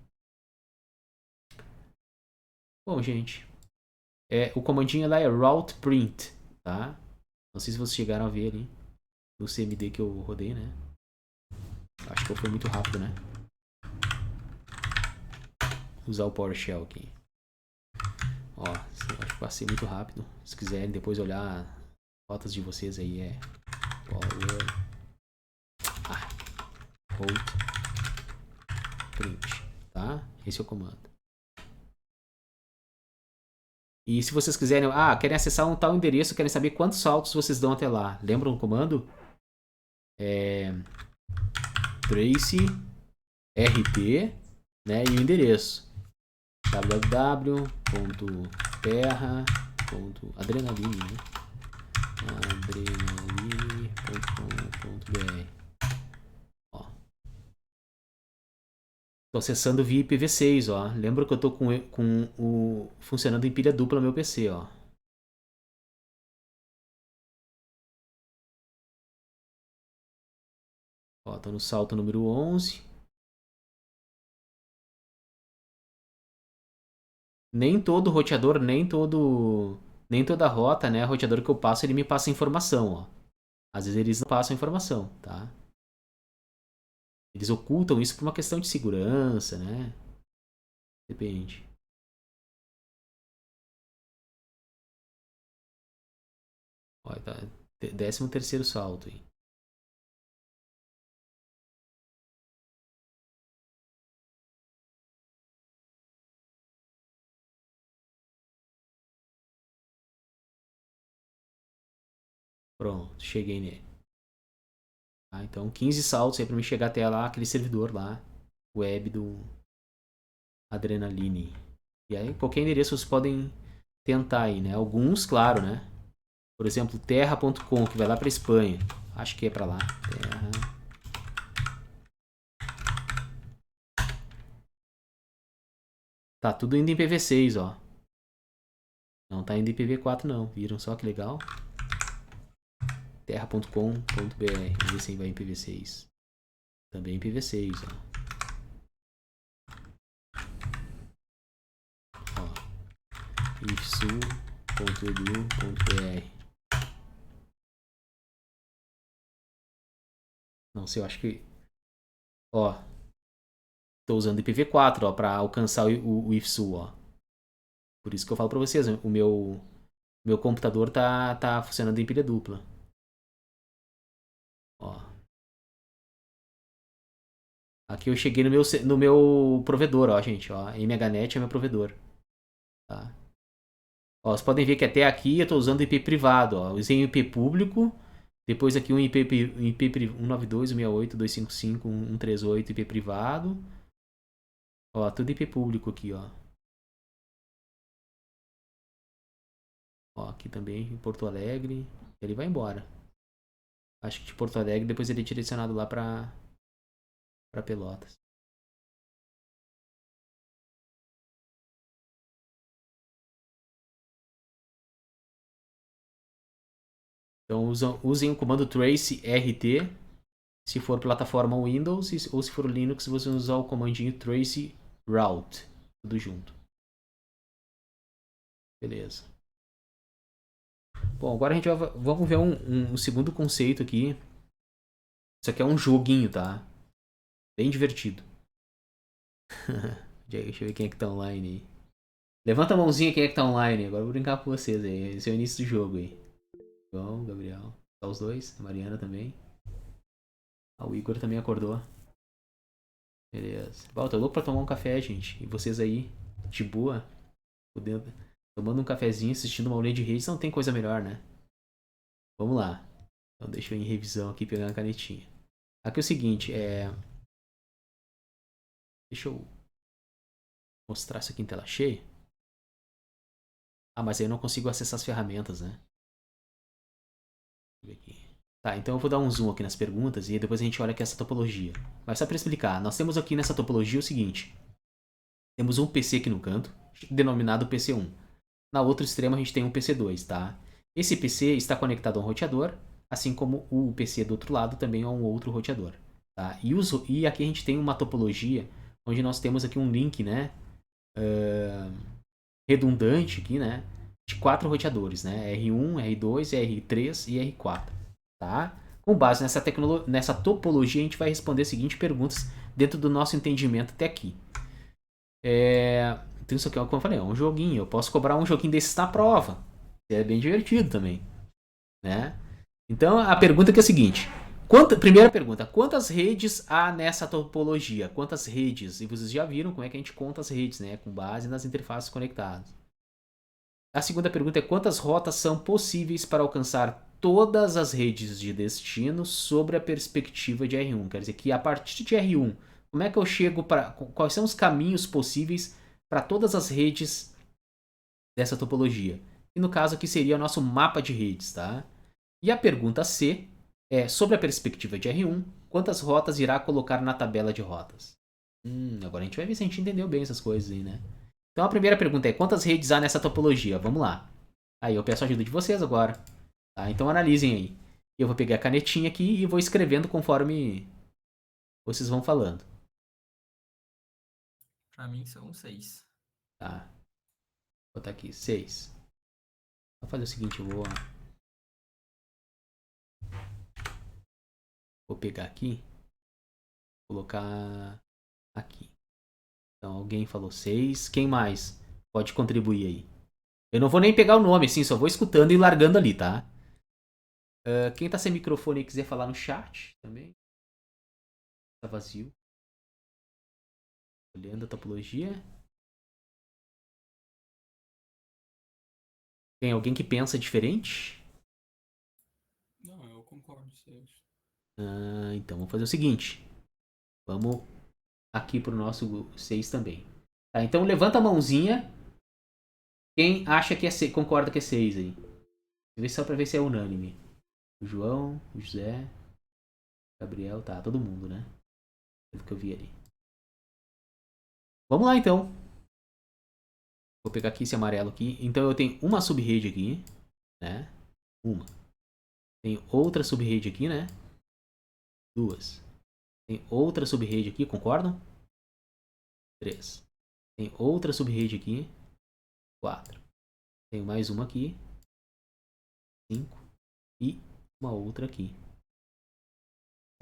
Bom, gente, o comandinho lá é route print, tá? Não sei se vocês chegaram a ver ali no CMD que eu rodei, né? Acho que foi muito rápido, né? Usar o PowerShell aqui. Ó, acho que passei muito rápido. Se quiserem depois olhar rotas de vocês aí, é Power route print, tá? Esse é o comando. E se vocês quiserem, querem acessar um tal endereço, querem saber quantos saltos vocês dão até lá. Lembram o comando? Trace rt, né, e o endereço www.terra.adrenaline, né? adrenaline.com.br. Ó. Tô acessando via IPv6, ó. Lembra que eu tô com o funcionando em pilha dupla no meu PC, ó. Ó, tô no salto número 11. Nem todo roteador, nem toda rota, né, roteador que eu passo, ele me passa informação, ó. Às vezes eles não passam informação, tá? Eles ocultam isso por uma questão de segurança, né? Depende. Ó, tá. 13º salto aí. Pronto, cheguei nele. Então 15 saltos aí pra me chegar até lá, aquele servidor lá, web do Adrenaline. E aí qualquer endereço vocês podem tentar aí, né? Alguns, claro, né? Por exemplo, terra.com, que vai lá pra Espanha. Acho que é pra lá. Terra. Tá tudo indo em IPv6, ó. Não tá indo em IPv4 não. Viram só que legal? Terra.com.br. Vamos ver se vai em IPv6. Também em IPv6, ó. ifsul.edu.br. Não sei, eu acho que... Ó. Tô usando IPv4, ó, pra alcançar o ifsul, ó. Por isso que eu falo pra vocês, o meu computador tá funcionando em pilha dupla. Ó. Aqui eu cheguei no meu provedor, ó, gente, ó. MHNet é meu provedor. Tá? Ó, vocês podem ver que até aqui eu tô usando IP privado, ó. Usei um IP público, depois aqui um IP 192.168.255.138 IP privado. Ó, tudo IP público aqui, ó. Ó, aqui também em Porto Alegre. Ele vai embora. Acho que de Porto Alegre, depois ele é direcionado lá pra Pelotas. Então usem o comando trace rt se for plataforma Windows, ou se for Linux, vocês vão usar o comandinho trace route, tudo junto. Beleza. Bom, agora a gente vamos ver um segundo conceito aqui. Isso aqui é um joguinho, tá? Bem divertido. Deixa eu ver quem é que tá online aí. Levanta a mãozinha quem é que tá online. Agora eu vou brincar com vocês aí. Esse é o início do jogo aí. João, Gabriel. Tá os dois. A Mariana também. Ah, o Igor também acordou. Beleza. Bom, tô louco pra tomar um café, gente. E vocês aí, de boa, podendo, tomando um cafezinho, assistindo uma aulinha de redes, não tem coisa melhor, né? Vamos lá. Então deixa eu ir em revisão aqui pegar uma canetinha. Aqui é o seguinte, deixa eu mostrar isso aqui em tela cheia. Ah, mas aí eu não consigo acessar as ferramentas, né? Deixa eu ver aqui. Tá, então eu vou dar um zoom aqui nas perguntas e depois a gente olha aqui essa topologia. Mas só para explicar, nós temos aqui nessa topologia o seguinte. Temos um PC aqui no canto, denominado PC1. Na outro extremo a gente tem um PC2, tá? Esse PC está conectado a um roteador, assim como o PC do outro lado também é um outro roteador, tá? E aqui a gente tem uma topologia onde nós temos aqui um link, né? Redundante aqui, né? De 4 roteadores, né? R1, R2, R3 e R4, tá? Com base nessa topologia, a gente vai responder as seguintes perguntas dentro do nosso entendimento até aqui. Então isso aqui, como eu falei, é um joguinho. Eu posso cobrar um joguinho desses na prova. É bem divertido também, né? Então a pergunta aqui é a seguinte. Primeira pergunta, quantas redes há nessa topologia? Quantas redes? E vocês já viram como é que a gente conta as redes, né? Com base nas interfaces conectadas. A segunda pergunta é quantas rotas são possíveis para alcançar todas as redes de destino sobre a perspectiva de R1? Quer dizer que a partir de R1, como é que eu chego para... Quais são os caminhos possíveis para todas as redes dessa topologia? E no caso aqui seria o nosso mapa de redes, tá? E a pergunta C é, sobre a perspectiva de R1, quantas rotas irá colocar na tabela de rotas? Agora a gente vai ver se a gente entendeu bem essas coisas aí, né? Então a primeira pergunta é, quantas redes há nessa topologia? Vamos lá. Aí eu peço a ajuda de vocês agora. Tá? Então analisem aí. Eu vou pegar a canetinha aqui e vou escrevendo conforme vocês vão falando. Pra mim são 6. Tá? Vou botar aqui, 6. Vou fazer o seguinte, vou pegar aqui, colocar aqui. Então alguém falou 6. Quem mais pode contribuir aí? Eu não vou nem pegar o nome, assim, só vou escutando e largando ali, tá? Quem tá sem microfone e quiser falar no chat também. Tá vazio. Olhando a topologia. Tem alguém que pensa diferente? Não, eu concordo, Sérgio. Então vamos fazer o seguinte. Vamos aqui pro nosso 6 também. Tá, então levanta a mãozinha. Quem acha que é 6, concorda que é 6 aí. Só pra ver se é unânime. O João, o José, o Gabriel, tá, todo mundo, né? Pelo que eu vi ali. Vamos lá então. Vou pegar aqui esse amarelo aqui. Então eu tenho uma sub-rede aqui, né? Uma. Tem outra sub-rede aqui, né? Duas. Tem outra sub-rede aqui, concordam? 3. Tem outra sub-rede aqui. 4. Tenho mais uma aqui. 5. E uma outra aqui.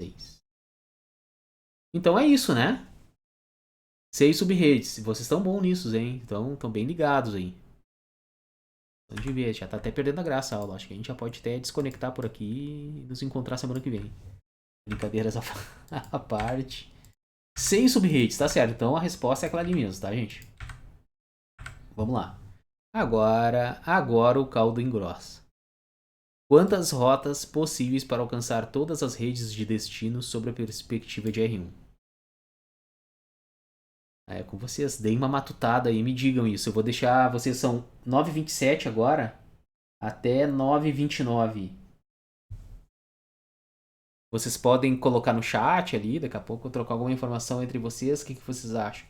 6. Então é isso, né? 6 sub-redes. Vocês estão bons nisso, hein? Então estão bem ligados aí. Vamos ver, já tá até perdendo a graça a aula. Acho que a gente já pode até desconectar por aqui e nos encontrar semana que vem. Brincadeiras à parte. 6 sub-redes, tá certo? Então a resposta é aquela ali mesmo, tá, gente? Vamos lá. Agora o caldo engrossa. Quantas rotas possíveis para alcançar todas as redes de destino sobre a perspectiva de R1? É com vocês. Deem uma matutada aí, me digam isso. Eu vou deixar. Vocês são 9h27 agora até 9h29. Vocês podem colocar no chat ali, daqui a pouco eu trocar alguma informação entre vocês. O que vocês acham?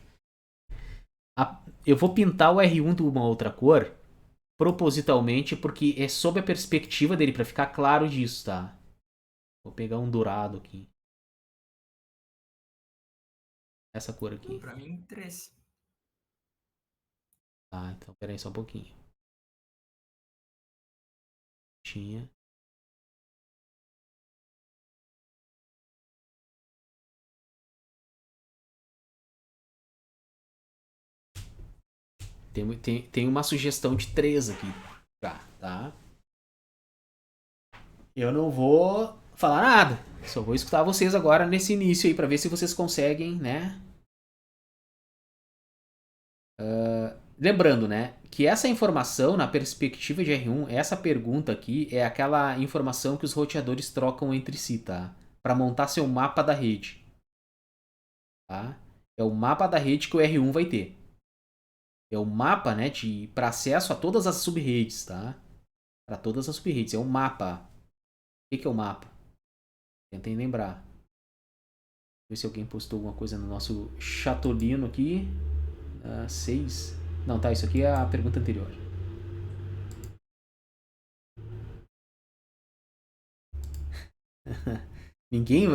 Eu vou pintar o R1 de uma outra cor, propositalmente, porque é sob a perspectiva dele, para ficar claro disso, tá? Vou pegar um dourado aqui. Essa cor aqui. Pra mim, 3. Tá, então pera aí só um pouquinho. tinha. Tem uma sugestão de 3 aqui. Tá? Eu não vou falar nada. Só vou escutar vocês agora nesse início aí pra ver se vocês conseguem, né? Lembrando, né, que essa informação, na perspectiva de R1, essa pergunta aqui é aquela informação que os roteadores trocam entre si, tá? Para montar seu mapa da rede, tá? É o mapa da rede que o R1 vai ter. É o mapa, né, para acesso a todas as subredes, tá? Para todas as subredes, é o mapa. O que é o mapa? Tentem lembrar. Ver se alguém postou alguma coisa no nosso chatolino aqui. 6. Não, tá, isso aqui é a pergunta anterior. Ninguém,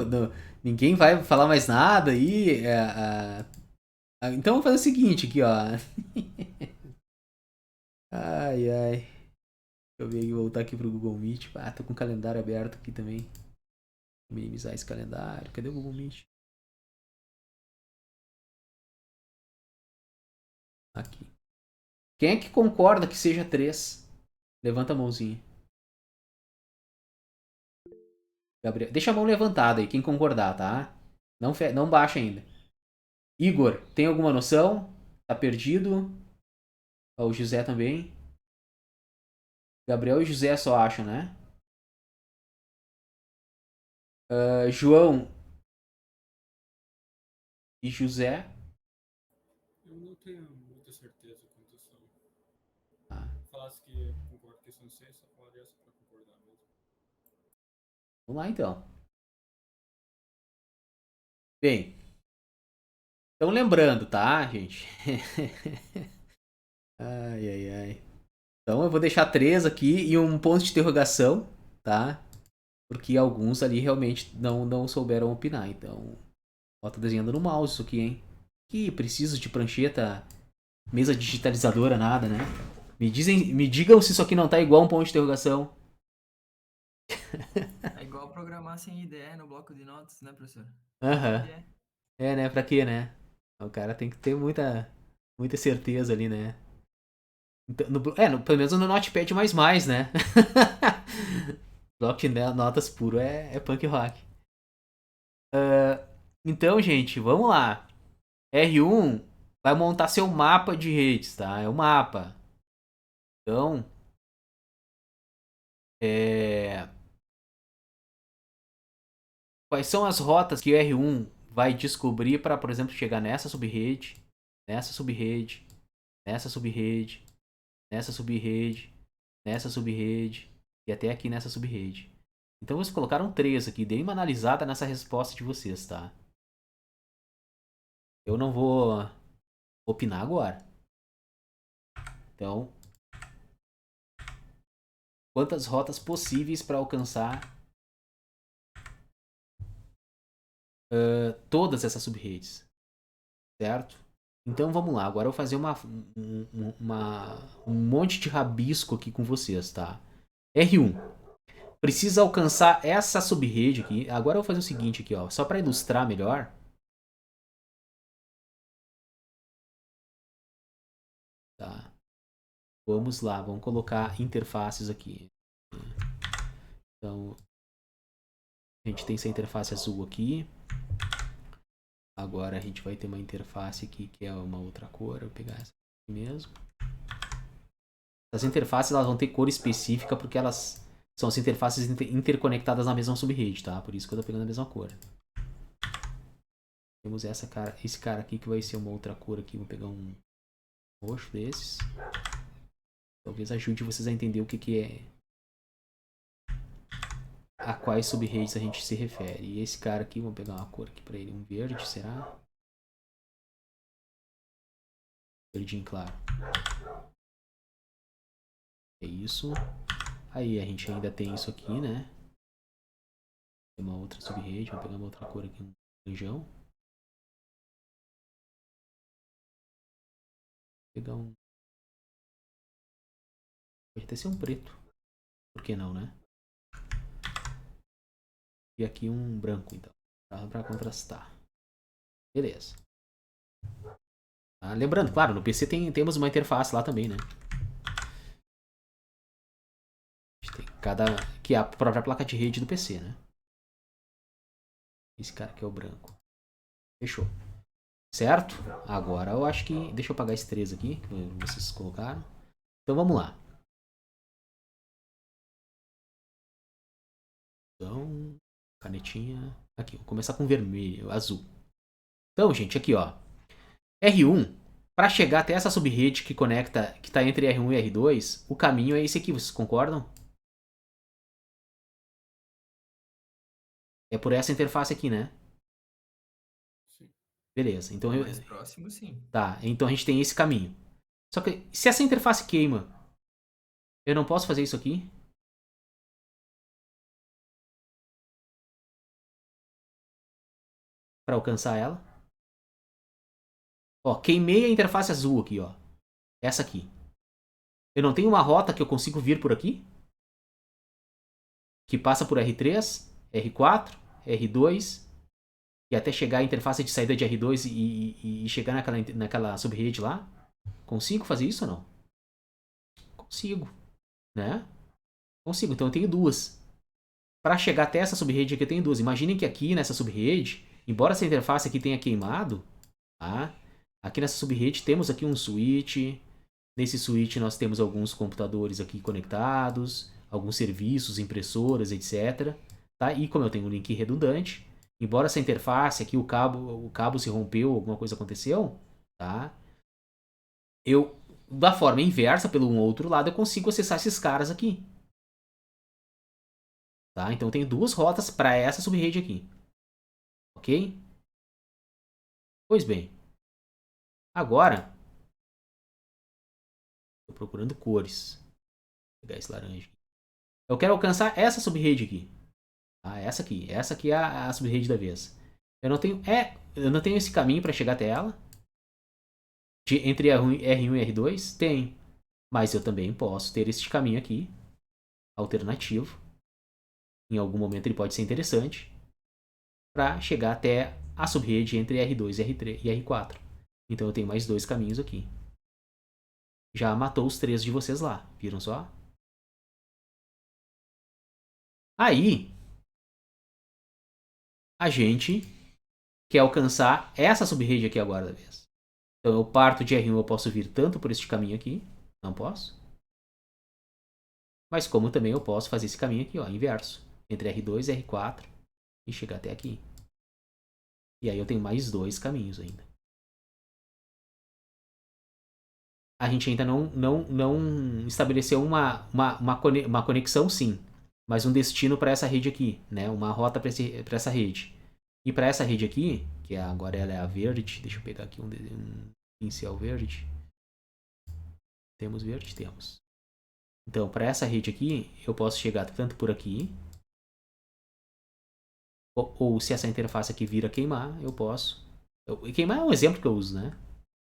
ninguém vai falar mais nada aí. Então vamos fazer o seguinte aqui, ó. Ai, ai. Deixa eu ver aqui, voltar aqui pro Google Meet. Ah, tô com o calendário aberto aqui também. Vou minimizar esse calendário. Cadê o Google Meet? Aqui. Quem é que concorda que seja 3? Levanta a mãozinha. Gabriel, deixa a mão levantada aí, quem concordar, tá? Não baixa ainda. Igor, tem alguma noção? Tá perdido? O José também. Gabriel e José só acham, né? João e José. Eu não tenho muita certeza quanto são. Ah, Se falasse que concordo que são 6, só falaria só pra concordar mesmo. vamos lá então. Bem, então lembrando, tá, gente? Ai, ai, ai. Então eu vou deixar 3 aqui e um ponto de interrogação, tá? Porque alguns ali realmente não souberam opinar. Então, ó, tô desenhando no mouse isso aqui, hein? Que preciso de prancheta, mesa digitalizadora, nada, né? Me digam se isso aqui não tá igual um ponto de interrogação. É igual programar sem IDE no bloco de notas, né, professor? Pra Aham. quê? É, né? Pra quê, né? O cara tem que ter muita certeza ali, né? Então, pelo menos no Notepad++, né? Bloco de notas puro é punk rock. Então, gente, vamos lá. R1 vai montar seu mapa de redes, tá? É o mapa. Então, quais são as rotas que o R1 vai descobrir para, por exemplo, chegar nessa subrede, nessa subrede, nessa subrede, nessa subrede, nessa subrede e até aqui nessa subrede. Então vocês colocaram 3 aqui, dei uma analisada nessa resposta de vocês, tá? Eu não vou opinar agora. Então, quantas rotas possíveis para alcançar todas essas subredes, certo? Então vamos lá, agora eu vou fazer um monte de rabisco aqui com vocês, tá? R1, precisa alcançar essa subrede aqui. Agora eu vou fazer o seguinte aqui, ó, só para ilustrar melhor. Tá? Vamos lá, vamos colocar interfaces aqui. Então, a gente tem essa interface azul aqui. Agora a gente vai ter uma interface aqui que é uma outra cor. Eu vou pegar essa aqui mesmo. As interfaces elas vão ter cor específica porque elas são as interfaces interconectadas na mesma subrede, tá? Por isso que eu tô pegando a mesma cor. Temos esse cara aqui que vai ser uma outra cor aqui. Vou pegar um roxo desses. Talvez ajude vocês a entender o que é. A quais subredes a gente se refere. E esse cara aqui, vamos pegar uma cor aqui pra ele. Um verde, será? Verdinho claro. É isso. Aí a gente ainda tem isso aqui, né? Tem uma outra subrede. Vou pegar uma outra cor aqui, um laranjão. Vou pegar um. Pode até ser um preto. Por que não, né? E aqui um branco, então. Para contrastar. Beleza. Lembrando, claro, no PC temos uma interface lá também, né? Tem que é a própria placa de rede do PC, né? Esse cara aqui é o branco. Fechou. Certo? Agora eu acho que... Deixa eu apagar esse 3 aqui, que vocês colocaram. Então vamos lá. Então, canetinha... Aqui, vou começar com vermelho, azul. Então, gente, aqui, ó. R1, para chegar até essa subrede que conecta, que está entre R1 e R2, o caminho é esse aqui, vocês concordam? É por essa interface aqui, né? Sim. Beleza, então... Mais próximo, sim. Tá, então a gente tem esse caminho. Só que se essa interface queima, eu não posso fazer isso aqui? Para alcançar ela? Ó, queimei a interface azul aqui, ó. Essa aqui. Eu não tenho uma rota que eu consigo vir por aqui? Que passa por R3, R4, R2 e até chegar à interface de saída de R2 e chegar naquela subrede lá? Consigo fazer isso ou não? Consigo, né? Consigo, então eu tenho duas. Para chegar até essa subrede aqui eu tenho duas. Imaginem que aqui nessa subrede, embora essa interface aqui tenha queimado, tá? Aqui nessa subrede temos aqui um switch. Nesse switch nós temos alguns computadores aqui conectados, alguns serviços, impressoras, etc. Tá? E como eu tenho um link redundante, embora essa interface aqui, o cabo se rompeu, alguma coisa aconteceu, tá? Eu, da forma inversa, pelo outro lado, eu consigo acessar esses caras aqui. Tá? Então eu tenho duas rotas para essa subrede aqui. Ok? Pois bem. Agora, estou procurando cores. Vou pegar esse laranja. Eu quero alcançar essa subrede aqui. Essa aqui. Essa aqui é a subrede da vez. Eu não tenho esse caminho para chegar até ela. Entre R1 e R2? Tem. Mas eu também posso ter esse caminho aqui. Alternativo. Em algum momento ele pode ser interessante. Para chegar até a subrede entre R2 e R4. Então eu tenho mais dois caminhos aqui. Já matou os 3 de vocês lá. Viram só? Aí, a gente quer alcançar essa subrede aqui agora da vez. Então eu parto de R1, eu posso vir tanto por este caminho aqui. Não posso. Mas como também eu posso fazer esse caminho aqui, ó, inverso. Entre R2 e R4 e chegar até aqui. E aí eu tenho mais dois caminhos ainda. A gente ainda não estabeleceu uma conexão, sim. Mas um destino para essa rede aqui, né? Uma rota para essa rede. E para essa rede aqui, que agora ela é a verde. Deixa eu pegar aqui um pincel verde. Temos verde? Temos. Então, para essa rede aqui, eu posso chegar tanto por aqui. Ou se essa interface aqui vira queimar, eu posso. Queimar é um exemplo que eu uso, né?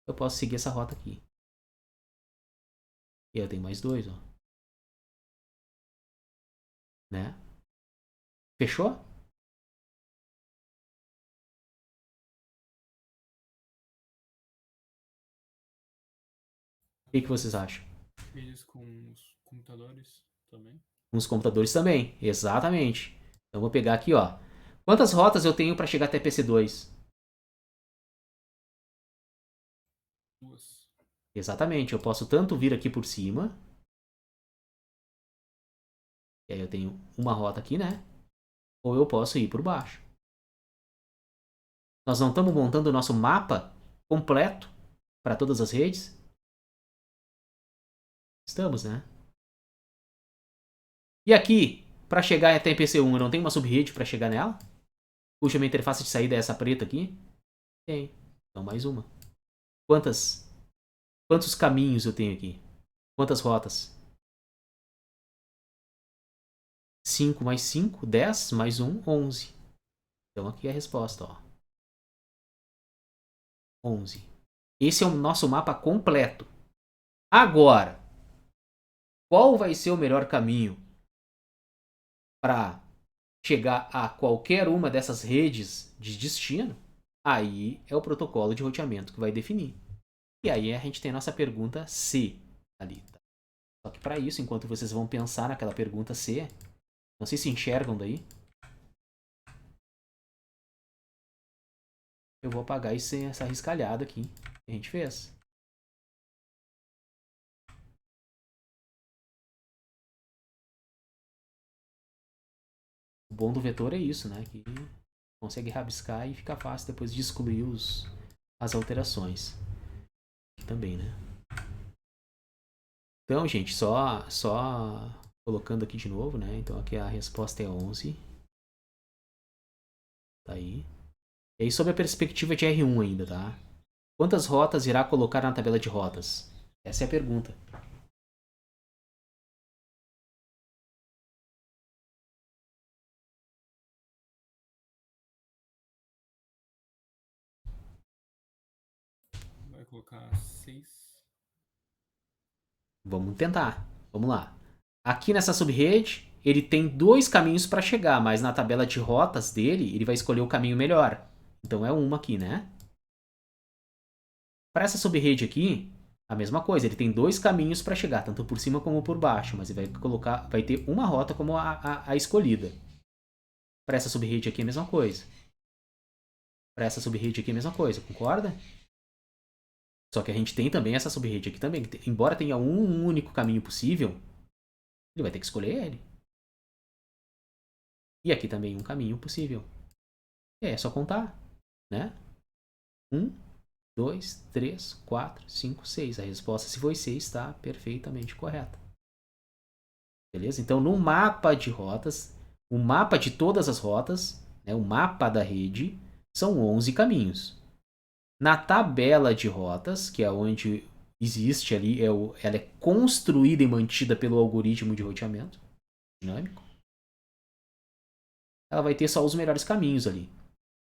Eu posso seguir essa rota aqui. E eu tenho mais dois, ó. Né? Fechou? O que vocês acham? Eles com os computadores também. Com os computadores também, exatamente. Então vou pegar aqui, ó. Quantas rotas eu tenho para chegar até PC2? Duas. Exatamente, eu posso tanto vir aqui por cima. E aí eu tenho uma rota aqui, né? Ou eu posso ir por baixo. Nós não estamos montando o nosso mapa completo para todas as redes? Estamos, né? E aqui, para chegar até PC1, eu não tenho uma subrede para chegar nela? Puxa, minha interface de saída é essa preta aqui? Tem. Então mais uma. Quantos caminhos eu tenho aqui? Quantas rotas? 5 mais 5, 10, mais 1, 11. Então aqui é a resposta, ó. 11. Esse é o nosso mapa completo. Agora, qual vai ser o melhor caminho para chegar a qualquer uma dessas redes de destino, aí é o protocolo de roteamento que vai definir. E aí a gente tem a nossa pergunta C ali. Tá? Só que para isso, enquanto vocês vão pensar naquela pergunta C, não sei se enxergam daí, eu vou apagar essa riscalhada aqui que a gente fez. O bom do vetor é isso, né? Que consegue rabiscar e fica fácil depois de excluir as alterações. Aqui também, né? Então, gente, só colocando aqui de novo, né? Então aqui a resposta é 11. Tá aí. E aí sobre a perspectiva de R1 ainda, tá? Quantas rotas irá colocar na tabela de rotas? Essa é a pergunta. Vai colocar 6. Vamos tentar. Vamos lá. Aqui nessa subrede, ele tem 2 caminhos para chegar, mas na tabela de rotas dele, ele vai escolher o caminho melhor. Então é uma aqui, né? Para essa subrede aqui, a mesma coisa. Ele tem 2 caminhos para chegar, tanto por cima como por baixo, mas ele vai ter uma rota como a escolhida. Para essa subrede aqui é a mesma coisa. Para essa subrede aqui é a mesma coisa, concorda? Só que a gente tem também essa subrede aqui também. Embora tenha um único caminho possível, ele vai ter que escolher ele. E aqui também um caminho possível. E aí é só contar, né? 1, 2, 3, 4, 5, 6. A resposta, se foi 6, está perfeitamente correta. Beleza? Então, no mapa de rotas, o mapa de todas as rotas, né, o mapa da rede, são 11 caminhos. Na tabela de rotas, que é onde existe ali, ela é construída e mantida pelo algoritmo de roteamento dinâmico, ela vai ter só os melhores caminhos ali.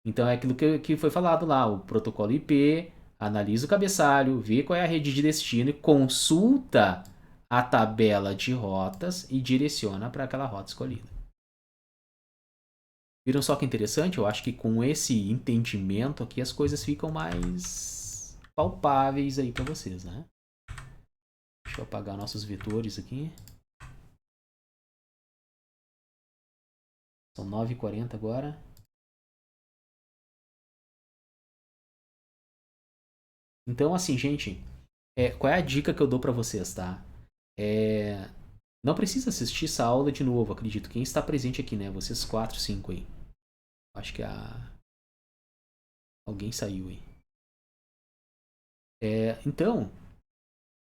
Então é aquilo que foi falado lá, o protocolo IP, analisa o cabeçalho, vê qual é a rede de destino e consulta a tabela de rotas e direciona para aquela rota escolhida. Viram só que interessante? Eu acho que com esse entendimento aqui as coisas ficam mais palpáveis aí para vocês, né? Deixa eu apagar nossos vetores aqui. São 9h40 agora. Então, assim, gente, qual é a dica que eu dou para vocês, tá? Não precisa assistir essa aula de novo, acredito. Quem está presente aqui, né? Vocês 4, 5 aí. Acho que alguém saiu aí. Então,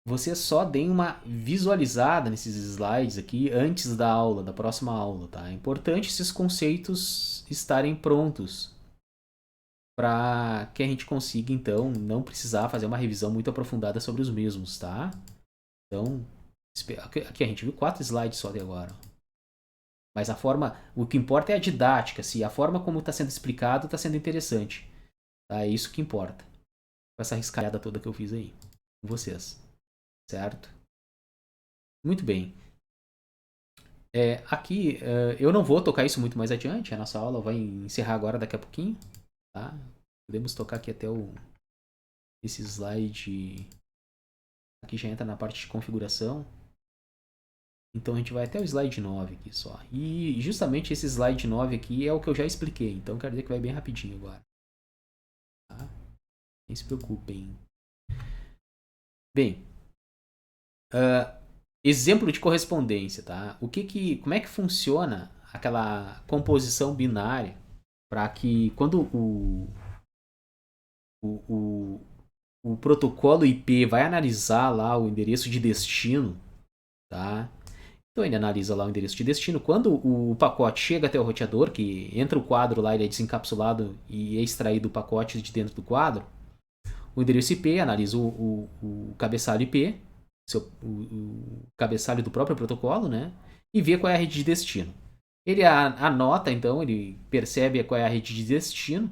vocês só deem uma visualizada nesses slides aqui antes da aula, da próxima aula, tá? É importante esses conceitos estarem prontos para que a gente consiga, então, não precisar fazer uma revisão muito aprofundada sobre os mesmos, tá? Então, aqui a gente viu 4 slides só até agora. Mas o que importa é a didática, se a forma como está sendo explicado está sendo interessante. Tá? É isso que importa. Com essa riscalhada toda que eu fiz aí com vocês. Certo? Muito bem. Aqui, eu não vou tocar isso muito mais adiante. A nossa aula vai encerrar agora daqui a pouquinho. Tá? Podemos tocar aqui até esse slide. Aqui já entra na parte de configuração. Então a gente vai até o slide 9 aqui só. E justamente esse slide 9 aqui é o que eu já expliquei. Então quero dizer que vai bem rapidinho agora. Tá? Nem se preocupem. Bem. Exemplo de correspondência, tá? Como é que funciona aquela composição binária para que quando o protocolo IP vai analisar lá o endereço de destino, tá? Então ele analisa lá o endereço de destino. Quando o pacote chega até o roteador, que entra o quadro lá, ele é desencapsulado e é extraído o pacote de dentro do quadro, o endereço IP analisa o cabeçalho IP, o cabeçalho do próprio protocolo, né? E vê qual é a rede de destino. Ele anota, então, ele percebe qual é a rede de destino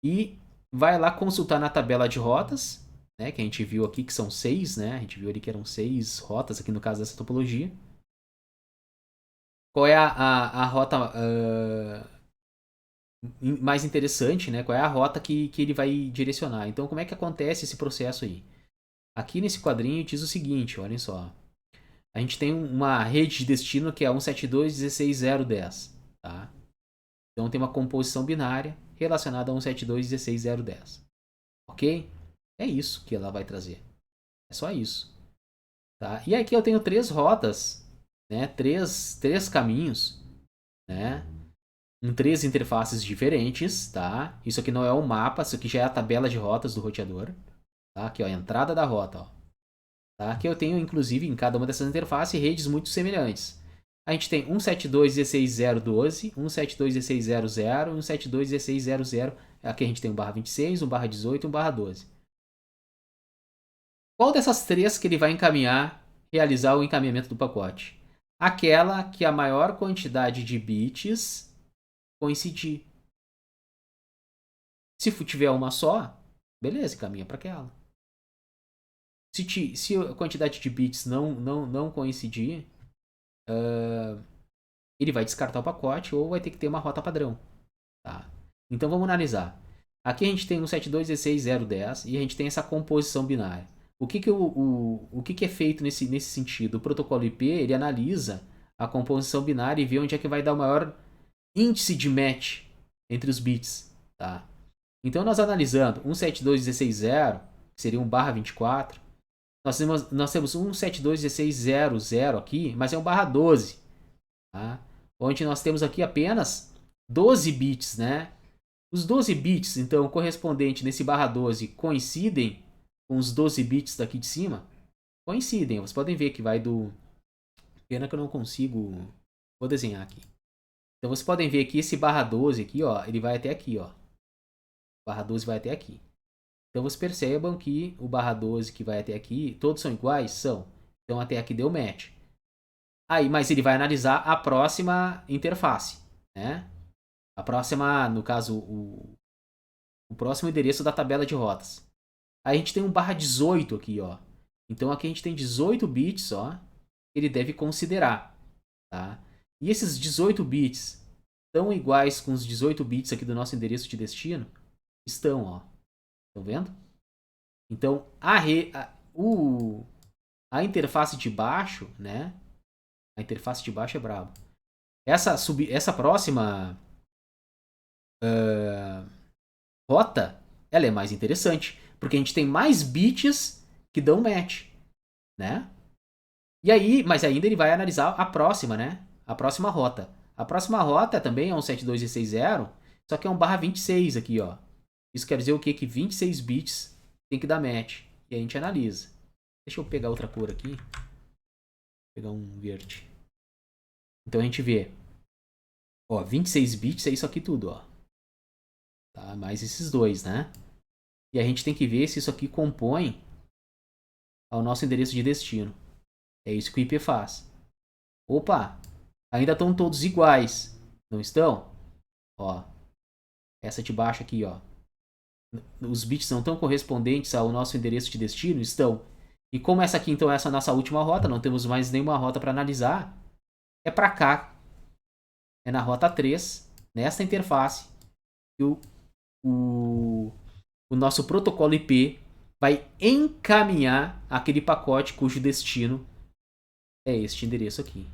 e vai lá consultar na tabela de rotas, né? Que a gente viu aqui que são 6, né? A gente viu ali que eram 6 rotas aqui no caso dessa topologia. qual é a rota mais interessante, né? Qual é a rota que ele vai direcionar. Então, como é que acontece esse processo aí? Aqui nesse quadrinho diz o seguinte, olhem só. A gente tem uma rede de destino que é 172.16.0.10, tá? Então tem uma composição binária relacionada a 172.16.0.10. Ok? É isso que ela vai trazer. É só isso. Tá? E aqui eu tenho três rotas, né? Três caminhos, né? Em três interfaces diferentes, tá? Isso aqui não é um mapa, isso aqui já é a tabela de rotas do roteador. Tá? Aqui, ó, a entrada da rota, ó. Tá? Aqui eu tenho, inclusive, em cada uma dessas interfaces, redes muito semelhantes. A gente tem 172.16.0.12, 172.16.00, 172.16.00. Aqui a gente tem 1/26, 1/18 e 1/12. Qual dessas três que ele vai encaminhar, realizar o encaminhamento do pacote? Aquela que a maior quantidade de bits coincidir. Se tiver uma só, beleza, encaminha para aquela. Se a quantidade de bits não coincidir, ele vai descartar o pacote ou vai ter que ter uma rota padrão. Tá? Então vamos analisar. Aqui a gente tem 172.16.0.10 e a gente tem essa composição binária. O que é feito nesse sentido? O protocolo IP ele analisa a composição binária e vê onde é que vai dar o maior índice de match entre os bits. Tá? Então nós analisando 172.16.0, que seria 1/24, nós temos 172.16.00 aqui, mas é 1/12. Tá? Onde nós temos aqui apenas 12 bits, né? Os 12 bits, então, correspondente nesse /12, coincidem com os 12 bits daqui de cima? Coincidem. Vocês podem ver que vai do... Pena que eu não consigo... Vou desenhar aqui. Então, vocês podem ver que esse /12 aqui, ó, ele vai até aqui, ó. /12 vai até aqui. Então, vocês percebam que o /12 que vai até aqui, todos são iguais? São. Então, até aqui deu match. Aí, mas ele vai analisar a próxima interface, né? A próxima, no caso, o próximo endereço da tabela de rotas. Aí a gente tem um /18 aqui, ó. Então aqui a gente tem 18 bits, ó. Ele deve considerar, tá? E esses 18 bits estão iguais com os 18 bits aqui do nosso endereço de destino? Estão, ó. Estão vendo? Então a interface de baixo, né? A interface de baixo é brabo. Essa próxima rota, ela é mais interessante, porque a gente tem mais bits que dão match, né? E aí, mas ainda ele vai analisar a próxima, né? A próxima rota. A próxima rota também é um 172.16.0, só que é um /26 aqui, ó. Isso quer dizer o quê? Que 26 bits tem que dar match. E a gente analisa. Deixa eu pegar outra cor aqui. Vou pegar um verde. Então a gente vê. Ó, 26 bits é isso aqui tudo, ó. Tá? Mais esses dois, né? E a gente tem que ver se isso aqui compõe ao nosso endereço de destino. É isso que o IP faz. Opa! Ainda estão todos iguais. Não estão? Ó. Essa de baixo aqui, ó. Os bits não estão correspondentes ao nosso endereço de destino? Estão. E como essa aqui, então, é essa nossa última rota, não temos mais nenhuma rota para analisar, é para cá. É na rota 3, nesta interface, que o nosso protocolo IP vai encaminhar aquele pacote cujo destino é este endereço aqui.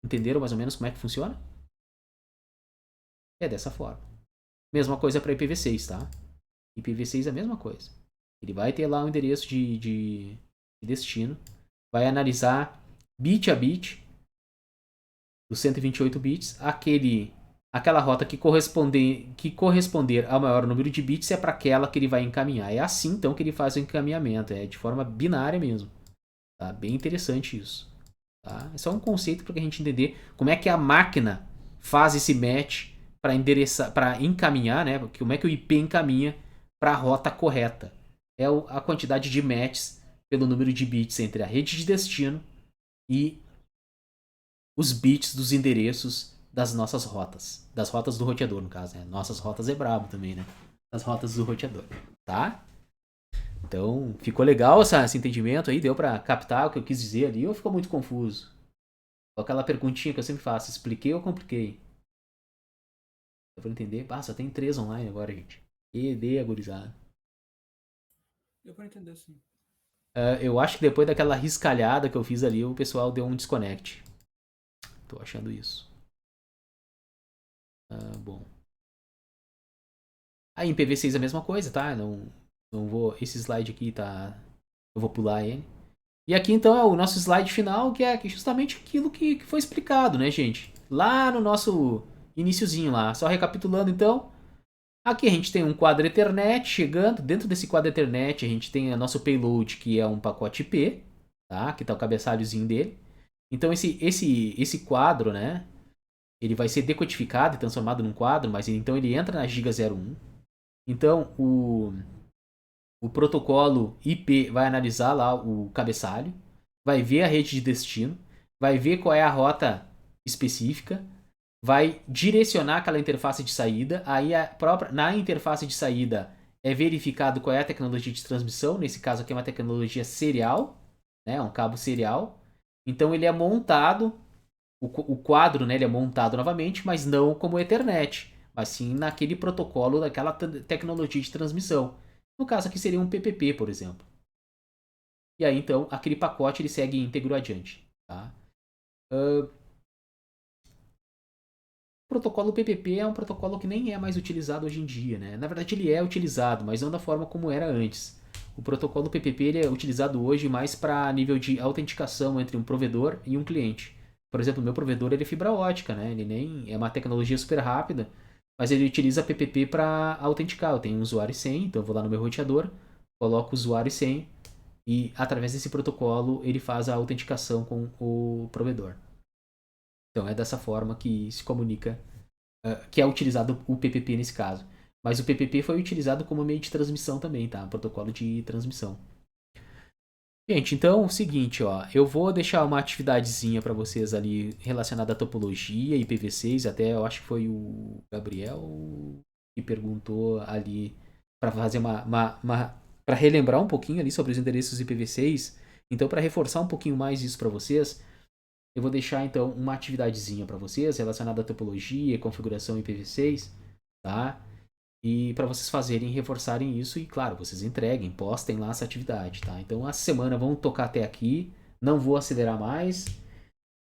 Entenderam mais ou menos como é que funciona? É dessa forma. Mesma coisa para IPv6, tá? IPv6 é a mesma coisa. Ele vai ter lá um endereço de destino, vai analisar bit a bit dos 128 bits, aquela rota que corresponder ao maior número de bits é para aquela que ele vai encaminhar. É assim então que ele faz o encaminhamento, é de forma binária mesmo. Tá? Bem interessante isso. Tá? É só um conceito para a gente entender como é que a máquina faz esse match para endereçar, para encaminhar, né? Como é que o IP encaminha para a rota correta. É a quantidade de matches pelo número de bits entre a rede de destino e os bits dos endereços das nossas rotas. Das rotas do roteador, no caso, né? Nossas rotas é brabo também, né? Das rotas do roteador, tá? Então, ficou legal esse entendimento aí? Deu para captar o que eu quis dizer ali ou ficou muito confuso? Aquela perguntinha que eu sempre faço, expliquei ou compliquei? Dá pra entender? Ah, só tem 3 online agora, gente. ED agorizado. Deu pra entender, sim. Eu acho que depois daquela riscalhada que eu fiz ali, o pessoal deu um desconnect. Tô achando isso. Bom. Aí em PV6 a mesma coisa, tá? Não vou. Esse slide aqui tá. Eu vou pular ele. E aqui então é o nosso slide final, que é justamente aquilo que foi explicado, né, gente? Lá no nosso iniciozinho lá. Só recapitulando então. Aqui a gente tem um quadro Ethernet chegando. Dentro desse quadro Ethernet a gente tem o nosso payload, que é um pacote IP, tá? Aqui tá o cabeçalhozinho dele. Então esse quadro, né? Ele vai ser decodificado e transformado num quadro, mas então ele entra na Giga 01. Então o protocolo IP vai analisar lá o cabeçalho, vai ver a rede de destino, vai ver qual é a rota específica, vai direcionar aquela interface de saída. Aí na interface de saída é verificado qual é a tecnologia de transmissão. Nesse caso aqui é uma tecnologia serial, né? Um cabo serial. Então ele é montado, o quadro, né? Ele é montado novamente, mas não como Ethernet, mas sim naquele protocolo daquela tecnologia de transmissão. No caso aqui seria um PPP, por exemplo. E aí então aquele pacote ele segue íntegro adiante, tá? O protocolo PPP é um protocolo que nem é mais utilizado hoje em dia, né? Na verdade ele é utilizado, mas não da forma como era antes. O protocolo PPP ele é utilizado hoje mais para nível de autenticação entre um provedor e um cliente. Por exemplo, o meu provedor ele é fibra ótica, né? Ele nem é uma tecnologia super rápida, mas ele utiliza PPP para autenticar. Eu tenho um usuário e senha, então eu vou lá no meu roteador, coloco o usuário e senha e através desse protocolo ele faz a autenticação com o provedor. Então é dessa forma que se comunica, que é utilizado o PPP nesse caso. Mas o PPP foi utilizado como meio de transmissão também, tá? Protocolo de transmissão. Gente, então é o seguinte, ó, eu vou deixar uma atividadezinha para vocês ali relacionada à topologia e PV6, até eu acho que foi o Gabriel que perguntou ali para fazer para relembrar um pouquinho ali sobre os endereços IPv6. Então, para reforçar um pouquinho mais isso para vocês, eu vou deixar então uma atividadezinha para vocês relacionada à topologia e configuração IPv6, tá? E para vocês fazerem, reforçarem isso e, claro, vocês entreguem, postem lá essa atividade, tá? Então, essa semana vamos tocar até aqui, não vou acelerar mais.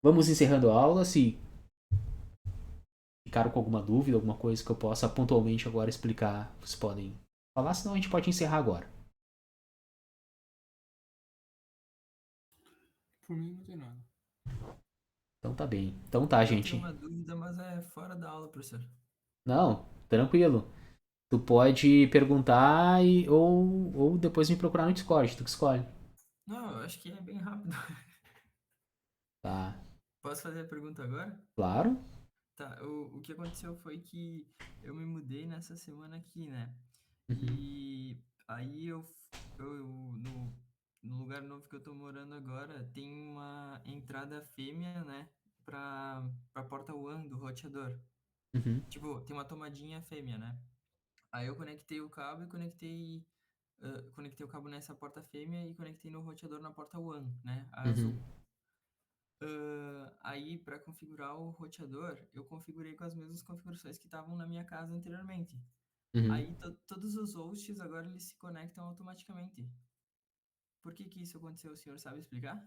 Vamos encerrando a aula. Se ficaram com alguma dúvida, alguma coisa que eu possa pontualmente agora explicar, vocês podem falar, senão a gente pode encerrar agora. Por mim não tem nada. Então tá bem. Então tá, Eu tenho gente. uma dúvida, mas é fora da aula, professor. Não, tranquilo. Tu pode perguntar ou depois me procurar no Discord, tu que escolhe. Não, eu acho que é bem rápido. Tá, Posso fazer a pergunta agora? claro. Tá, o que aconteceu foi que eu me mudei nessa semana aqui, né? Uhum, E aí no lugar novo que eu tô morando agora, tem uma entrada fêmea, né? Pra porta WAN do roteador. uhum, Tipo, tem uma tomadinha fêmea, né? Aí eu conectei o cabo e conectei o cabo nessa porta fêmea e conectei no roteador na porta WAN, né? A uhum, azul. Aí, para configurar o roteador, eu configurei com as mesmas configurações que estavam na minha casa anteriormente. uhum. Aí, todos os hosts agora eles se conectam automaticamente. Por que que isso aconteceu? O senhor sabe explicar?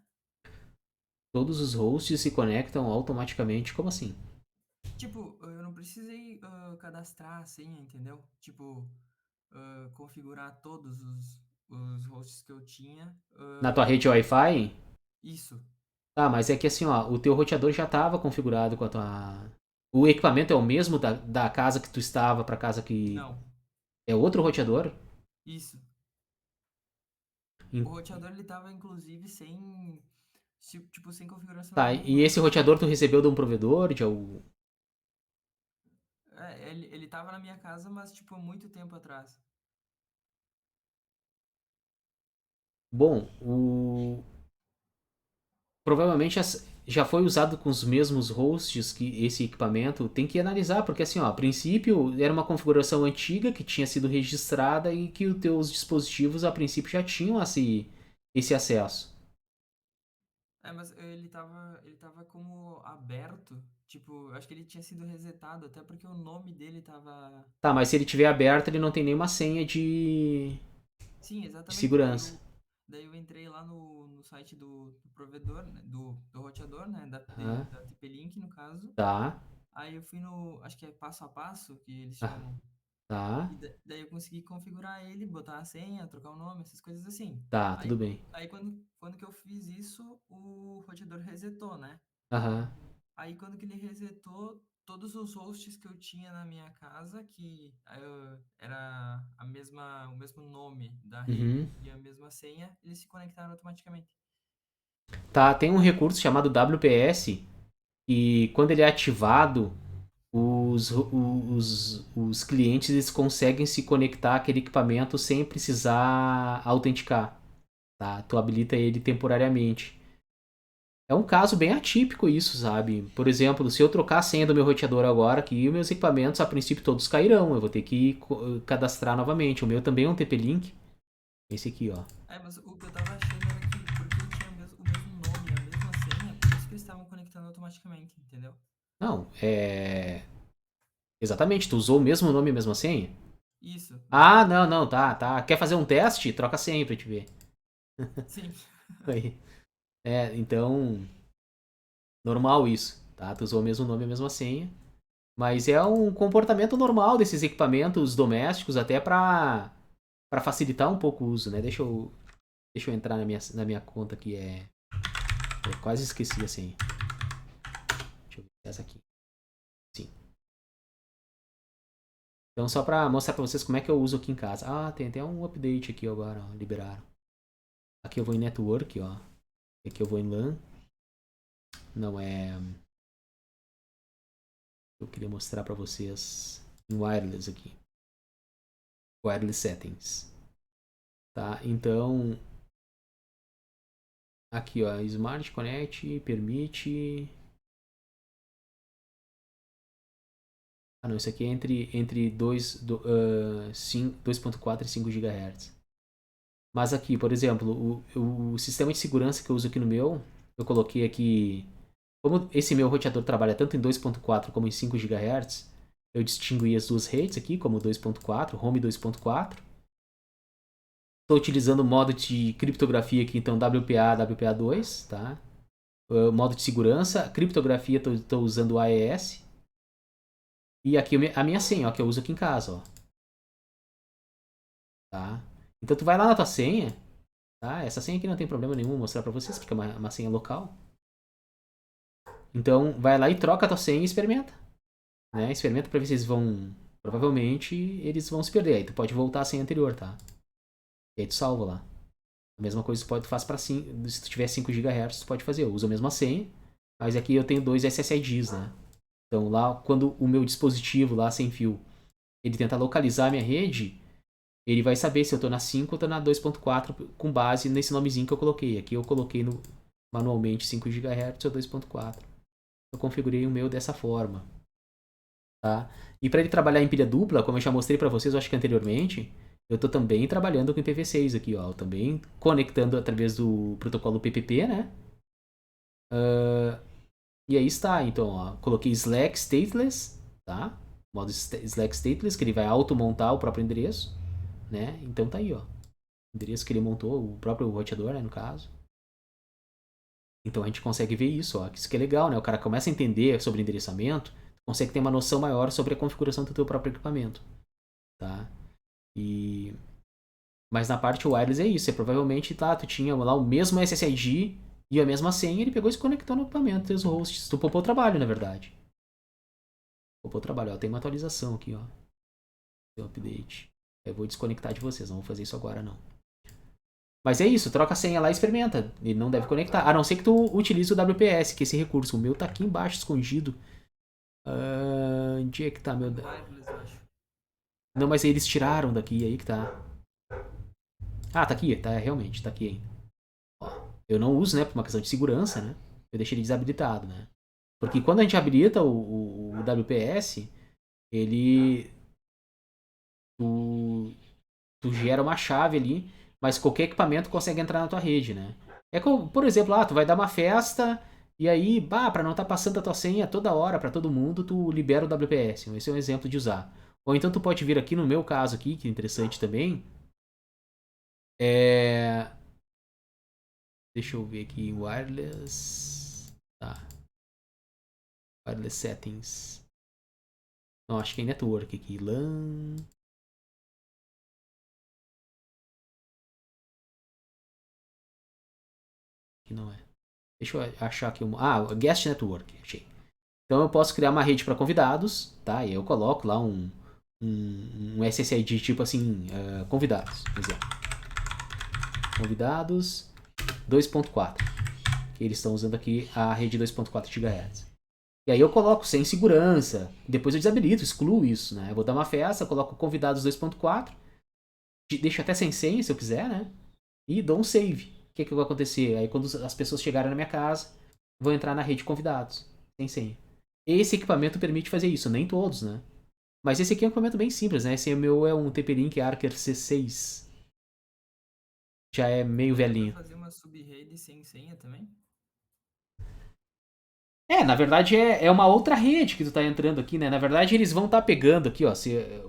Todos os hosts se conectam automaticamente. Como assim? Tipo, eu não precisei cadastrar a senha, entendeu? Tipo, configurar todos os hosts que eu tinha. Na tua rede Wi-Fi? Isso. Ah, mas é que assim, ó, o teu roteador já estava configurado com a tua. O equipamento é o mesmo da casa que tu estava para casa que. Não. É outro roteador? Isso. Em- O roteador ele tava inclusive tipo, sem configuração Tá, e nenhuma. esse roteador tu recebeu de um provedor? De algum... Ele tava na minha casa, mas tipo, há muito tempo atrás. Bom, provavelmente já foi usado com os mesmos hosts que esse equipamento. Tem que analisar, porque assim, ó, a princípio era uma configuração antiga que tinha sido registrada e que os teus dispositivos a princípio já tinham esse acesso. Mas ele tava como aberto, tipo, eu acho que ele tinha sido resetado, até porque o nome dele tava... Tá, mas se ele tiver aberto, ele não tem nenhuma senha Sim, de exatamente, segurança. daí eu entrei lá no site do provedor, né, do roteador, né, Aham. da TP-Link, no caso. Tá, Aí eu fui acho que é passo a passo, que eles tá, chamam. tá, E daí eu consegui configurar ele, botar a senha, trocar o nome, essas coisas assim. tá, tudo Aí, bem. aí quando que eu fiz isso, o roteador resetou, né? Aham. Aí quando que ele resetou, todos os hosts que eu tinha na minha casa, que era o mesmo nome da Uhum. rede e a mesma senha, eles se conectaram automaticamente. Tá, tem um recurso chamado WPS e quando ele é ativado, os clientes eles conseguem se conectar àquele equipamento sem precisar autenticar, tá? Tu habilita ele temporariamente. É um caso bem atípico isso, sabe? Por exemplo, se eu trocar a senha do meu roteador agora, aqui meus equipamentos a princípio todos cairão. Eu vou ter que cadastrar novamente. O meu também é um TP-Link. Esse aqui, ó. Mas o que eu tava achando era que, porque ele tinha o mesmo nome, a mesma senha, por isso que eles estavam conectando automaticamente, entendeu? Não, é. Exatamente, tu usou o mesmo nome e a mesma senha? Isso, Ah, não, não, tá, tá. Quer fazer um teste? Troca a senha pra te ver. sim. Aí. É, então, normal isso, tá? Tu usou o mesmo nome e a mesma senha. Mas é um comportamento normal desses equipamentos domésticos, até para facilitar um pouco o uso, né? Deixa eu entrar na minha conta que é. Eu quase esqueci a senha. Deixa eu ver essa aqui. Sim. Então, só para mostrar para vocês como é que eu uso aqui em casa. Ah, tem até um update aqui agora, ó, liberaram. Aqui eu vou em Network, ó. Aqui eu vou em LAN. Não é. Eu queria mostrar para vocês em Wireless aqui. Wireless Settings. Tá? Então, aqui ó, Smart Connect permite. Ah não, isso aqui é entre 2.4 e 5 GHz. Mas aqui, por exemplo, o sistema de segurança que eu uso aqui no meu, eu coloquei aqui. Como esse meu roteador trabalha tanto em 2.4 como em 5 GHz, eu distingui as duas redes aqui, como 2.4, Home 2.4. Estou utilizando o modo de criptografia aqui, então WPA, WPA2, tá? Modo de segurança, criptografia, estou usando o AES. E aqui a minha senha, ó, que eu uso aqui em casa, ó. Tá? Então tu vai lá na tua senha, tá? Essa senha aqui não tem problema nenhum mostrar pra vocês, porque é uma senha local. Então vai lá e troca a tua senha e experimenta. Né? Experimenta pra ver se eles vão. Provavelmente eles vão se perder. Aí tu pode voltar à senha anterior, tá? E aí tu salva lá. A mesma coisa tu faz pra 5. Se tu tiver 5 GHz, tu pode fazer. Eu uso a mesma senha, mas aqui eu tenho dois SSIDs, né? Então lá, quando o meu dispositivo lá sem fio, ele tenta localizar a minha rede, ele vai saber se eu tô na 5 ou tô na 2.4 com base nesse nomezinho que eu coloquei. Aqui eu coloquei manualmente 5 GHz ou 2.4. Eu configurei o meu dessa forma, tá? E para ele trabalhar em pilha dupla, como eu já mostrei para vocês, eu acho que anteriormente, eu tô também trabalhando com IPv6 aqui, ó. Eu também conectando através do protocolo PPP, né? E aí está, então, ó, coloquei Slack stateless, tá? Modo Slack stateless, que ele vai auto-montar o próprio endereço, né? Então tá aí, ó. O endereço que ele montou, o próprio roteador, né, no caso. Então a gente consegue ver isso, ó. Isso que é legal, né? O cara começa a entender sobre endereçamento, consegue ter uma noção maior sobre a configuração do teu próprio equipamento, tá? E mas na parte wireless é isso, você provavelmente tá, tu tinha lá o mesmo SSID e a mesma senha, ele pegou e se conectou no equipamento, teus hosts. Tu poupou trabalho, na verdade. Poupou trabalho, ó. Tem uma atualização aqui, ó. Tem um update. Eu vou desconectar de vocês, não vou fazer isso agora não. Mas é isso, troca a senha lá e experimenta. Ele não deve conectar. A não ser que tu utilize o WPS, que é esse recurso. O meu tá aqui embaixo, escondido. Onde é que tá meu. Wireless, eu acho. Não, mas eles tiraram daqui, aí que tá. Ah, tá aqui, tá, realmente, tá aqui ainda. Ó, eu não uso, né, por uma questão de segurança, né? Eu deixei ele desabilitado, né? Porque quando a gente habilita o WPS, ele. Tu, tu gera uma chave ali, mas qualquer equipamento consegue entrar na tua rede, né? É como, por exemplo, tu vai dar uma festa e aí, pra não estar passando a tua senha toda hora pra todo mundo, tu libera o WPS. Esse é um exemplo de usar. Ou então tu pode vir aqui no meu caso aqui, que é interessante também. Deixa eu ver aqui, wireless. Tá. Wireless settings. Não, acho que é network aqui. LAN. Aqui não é. Deixa eu achar aqui uma. Guest Network. Achei. Então eu posso criar uma rede para convidados, tá? E aí eu coloco lá um SSID tipo assim, convidados, por exemplo. Convidados 2.4. Que eles estão usando aqui a rede 2.4 GHz. E aí eu coloco sem segurança. Depois eu desabilito, excluo isso, né? Eu vou dar uma festa, coloco convidados 2.4. Deixo até sem senha, se eu quiser, né? E dou um save. O que vai acontecer? Aí quando as pessoas chegarem na minha casa, vão entrar na rede convidados, sem senha. Esse equipamento permite fazer isso, nem todos, né? Mas esse aqui é um equipamento bem simples, né? Esse meu é um TP-Link Archer C6. Já é meio velhinho. Fazer uma sub-rede sem senha também? Na verdade é uma outra rede que tu tá entrando aqui, né? Na verdade eles vão estar pegando aqui, ó.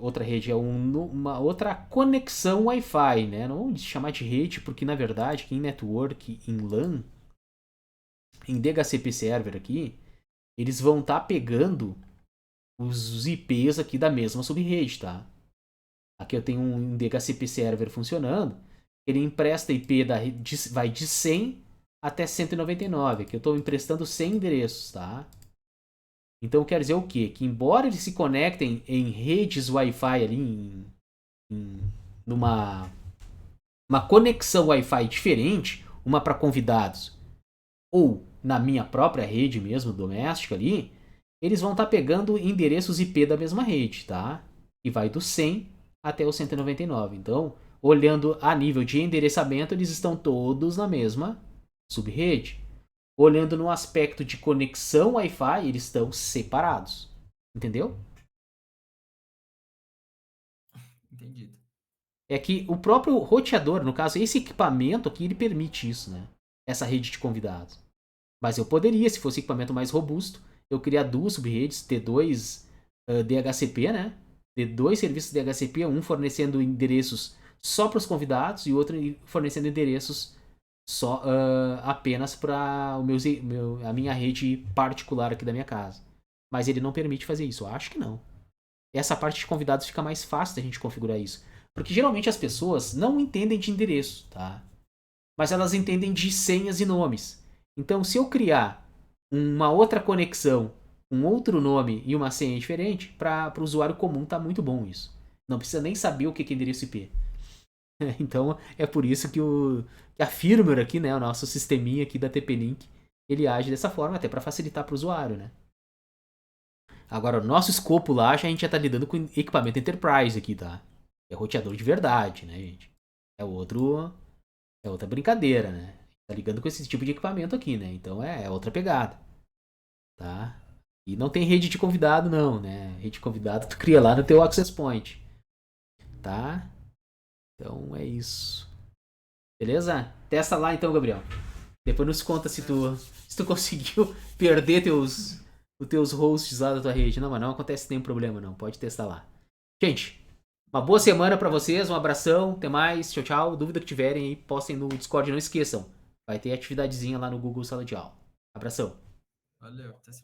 Outra rede é uma outra conexão Wi-Fi, né? Não vamos chamar de rede, porque na verdade aqui em network, em LAN, em DHCP server aqui, eles vão estar pegando os IPs aqui da mesma subrede, tá? Aqui eu tenho um DHCP server funcionando. Ele empresta IP vai de 100 até 199. Aqui eu estou emprestando 100 endereços, tá? Então quer dizer o quê? Que embora eles se conectem em redes Wi-Fi ali, numa uma conexão Wi-Fi diferente, uma para convidados ou na minha própria rede mesmo, doméstica ali, eles vão estar pegando endereços IP da mesma rede, tá? E vai do 100 até o 199. Então, olhando a nível de endereçamento, eles estão todos na mesma subrede. Olhando no aspecto de conexão Wi-Fi, eles estão separados. Entendeu? Entendido. É que o próprio roteador, no caso, esse equipamento aqui, ele permite isso, né? Essa rede de convidados. Mas eu poderia, se fosse equipamento mais robusto, eu criar duas subredes, ter dois DHCP, né? Ter dois serviços DHCP, um fornecendo endereços só para os convidados e outro fornecendo endereços só apenas para a minha rede particular aqui da minha casa. Mas ele não permite fazer isso, eu acho que não. Essa parte de convidados fica mais fácil da gente configurar isso. Porque geralmente as pessoas não entendem de endereço, tá? Mas elas entendem de senhas e nomes. Então, se eu criar uma outra conexão, um outro nome e uma senha diferente, para o usuário comum tá muito bom isso. Não precisa nem saber o que é endereço IP. Então, é por isso que a firmware aqui, né, o nosso sisteminha aqui da TP-Link, ele age dessa forma, até para facilitar para o usuário, né? Agora, o nosso escopo lá, a gente já tá lidando com equipamento Enterprise aqui, tá? É roteador de verdade, né, gente? É outra brincadeira, né? Tá ligando com esse tipo de equipamento aqui, né? Então é outra pegada, tá? E não tem rede de convidado não, né? Rede de convidado tu cria lá no teu Access Point, tá? Então é isso. Beleza? Testa lá então, Gabriel. Depois nos conta se tu conseguiu perder os teus hosts lá da tua rede. Não, mas não acontece nenhum problema não. Pode testar lá. Gente, uma boa semana pra vocês, um abração, até mais, tchau, tchau. Dúvida que tiverem aí, postem no Discord, não esqueçam. Vai ter atividadezinha lá no Google Sala de Aula. Abração. Valeu. Até semana.